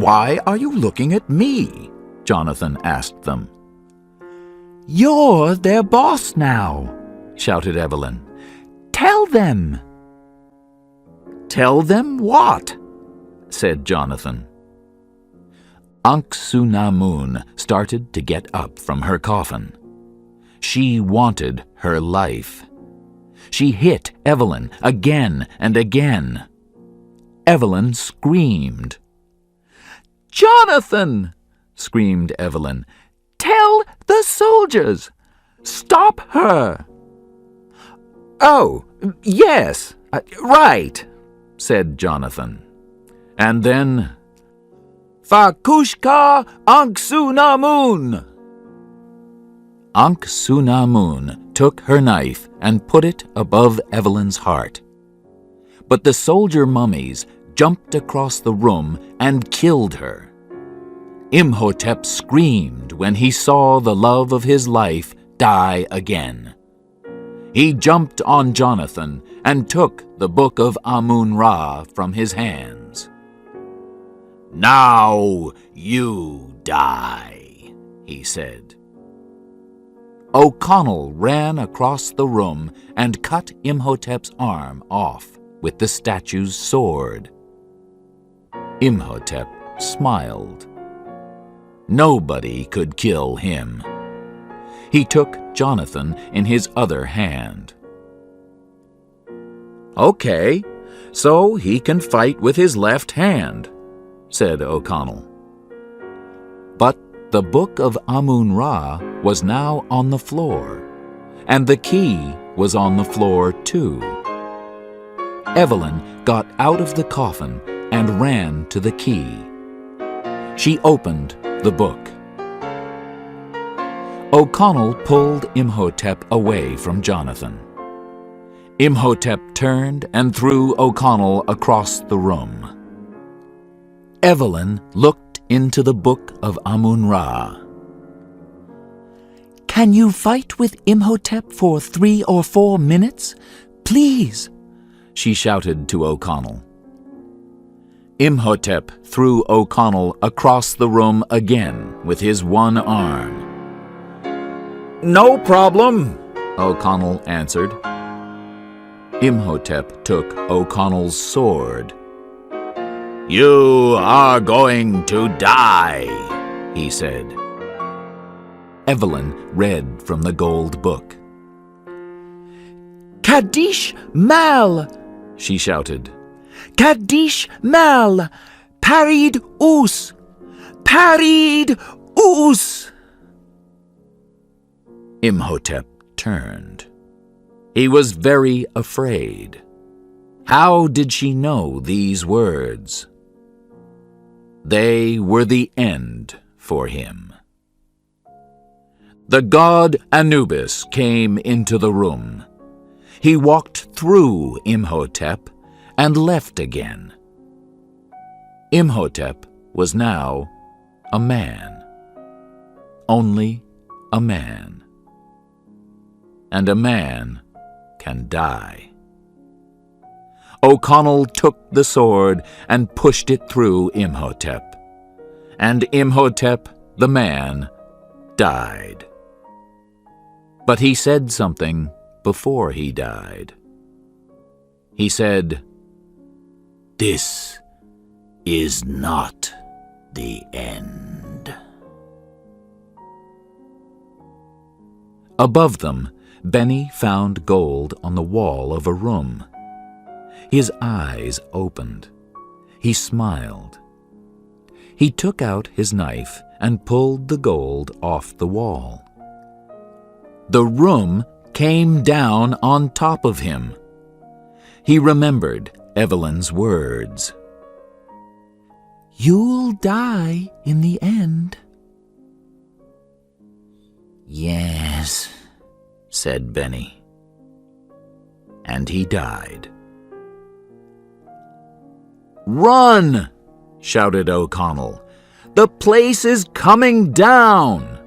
"Why are you looking at me?" Jonathan asked them. "You're their boss now," shouted Evelyn. "Tell them." "Tell them what?" said Jonathan. Anck-su-namun started to get up from her coffin. She wanted her life. She hit Evelyn again and again. Evelyn screamed. "Jonathan!" screamed Evelyn. "Tell the soldiers! Stop her!" "Oh, yes, right," said Jonathan. And then, Fakushka Anck-su-namun! Anck-su-namun took her knife and put it above Evelyn's heart. But the soldier mummies jumped across the room and killed her. Imhotep screamed when he saw the love of his life die again. He jumped on Jonathan and took the book of Amun-Ra from his hands. "Now you die," he said. O'Connell ran across the room and cut Imhotep's arm off with the statue's sword. Imhotep smiled. Nobody could kill him. He took Jonathan in his other hand. "Okay, so he can fight with his left hand," said O'Connell. But the book of Amun-Ra was now on the floor, and the key was on the floor too. Evelyn got out of the coffin and ran to the key. She opened the book. O'Connell pulled Imhotep away from Jonathan. Imhotep turned and threw O'Connell across the room. Evelyn looked into the book of Amun-Ra. "Can you fight with Imhotep for 3 or 4 minutes? Please," she shouted to O'Connell. Imhotep threw O'Connell across the room again with his one arm. "No problem," O'Connell answered. Imhotep took O'Connell's sword. "You are going to die," he said. Evelyn read from the gold book. Kadish Mal, she shouted. Kadish Mal, Parid Us, Parid Us. Imhotep turned. He was very afraid. How did she know these words? They were the end for him. The god Anubis came into the room. He walked through Imhotep and left again. Imhotep was now a man. Only a man. And a man can die. O'Connell took the sword and pushed it through Imhotep. And Imhotep, the man, died. But he said something before he died. He said, "This is not the end." Above them, Benny found gold on the wall of a room. His eyes opened. He smiled. He took out his knife and pulled the gold off the wall. The room came down on top of him. He remembered Evelyn's words. "You'll die in the end." "Yes," said Benny. And he died. "Run!" shouted O'Connell. "The place is coming down!"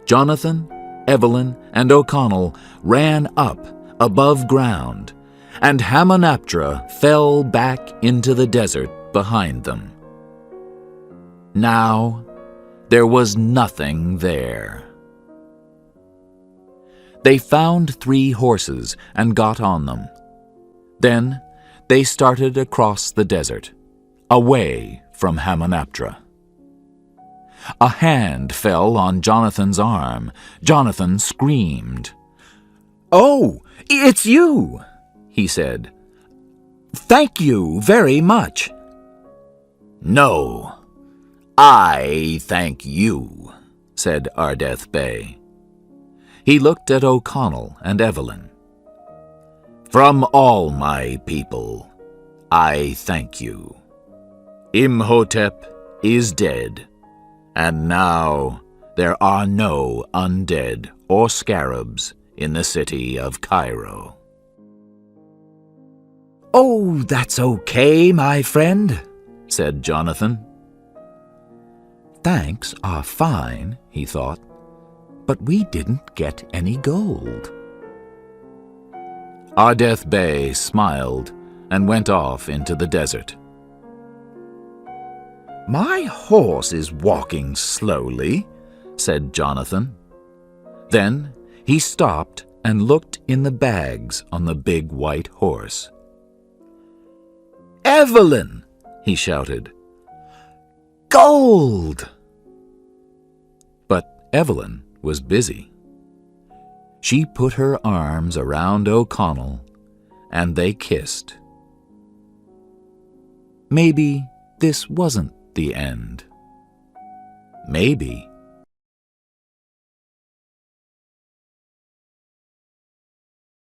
Jonathan, Evelyn, and O'Connell ran up above ground, and Hamunaptra fell back into the desert behind them. Now there was nothing there. They found 3 horses and got on them. Then they started across the desert, away from Hamunaptra. A hand fell on Jonathan's arm. Jonathan screamed. "Oh, it's you," he said. "Thank you very much." "No, I thank you," said Ardeth Bey. He looked at O'Connell and Evelyn. From all my people, I thank you. Imhotep is dead, and now there are no undead or scarabs in the city of Cairo. Oh, that's okay, my friend, said Jonathan. Thanks are fine, he thought, but we didn't get any gold. Ardeth Bey smiled and went off into the desert. My horse is walking slowly, said Jonathan. Then he stopped and looked in the bags on the big white horse. Evelyn, he shouted. Gold! But Evelyn was busy. She put her arms around O'Connell, and they kissed. Maybe this wasn't the end. Maybe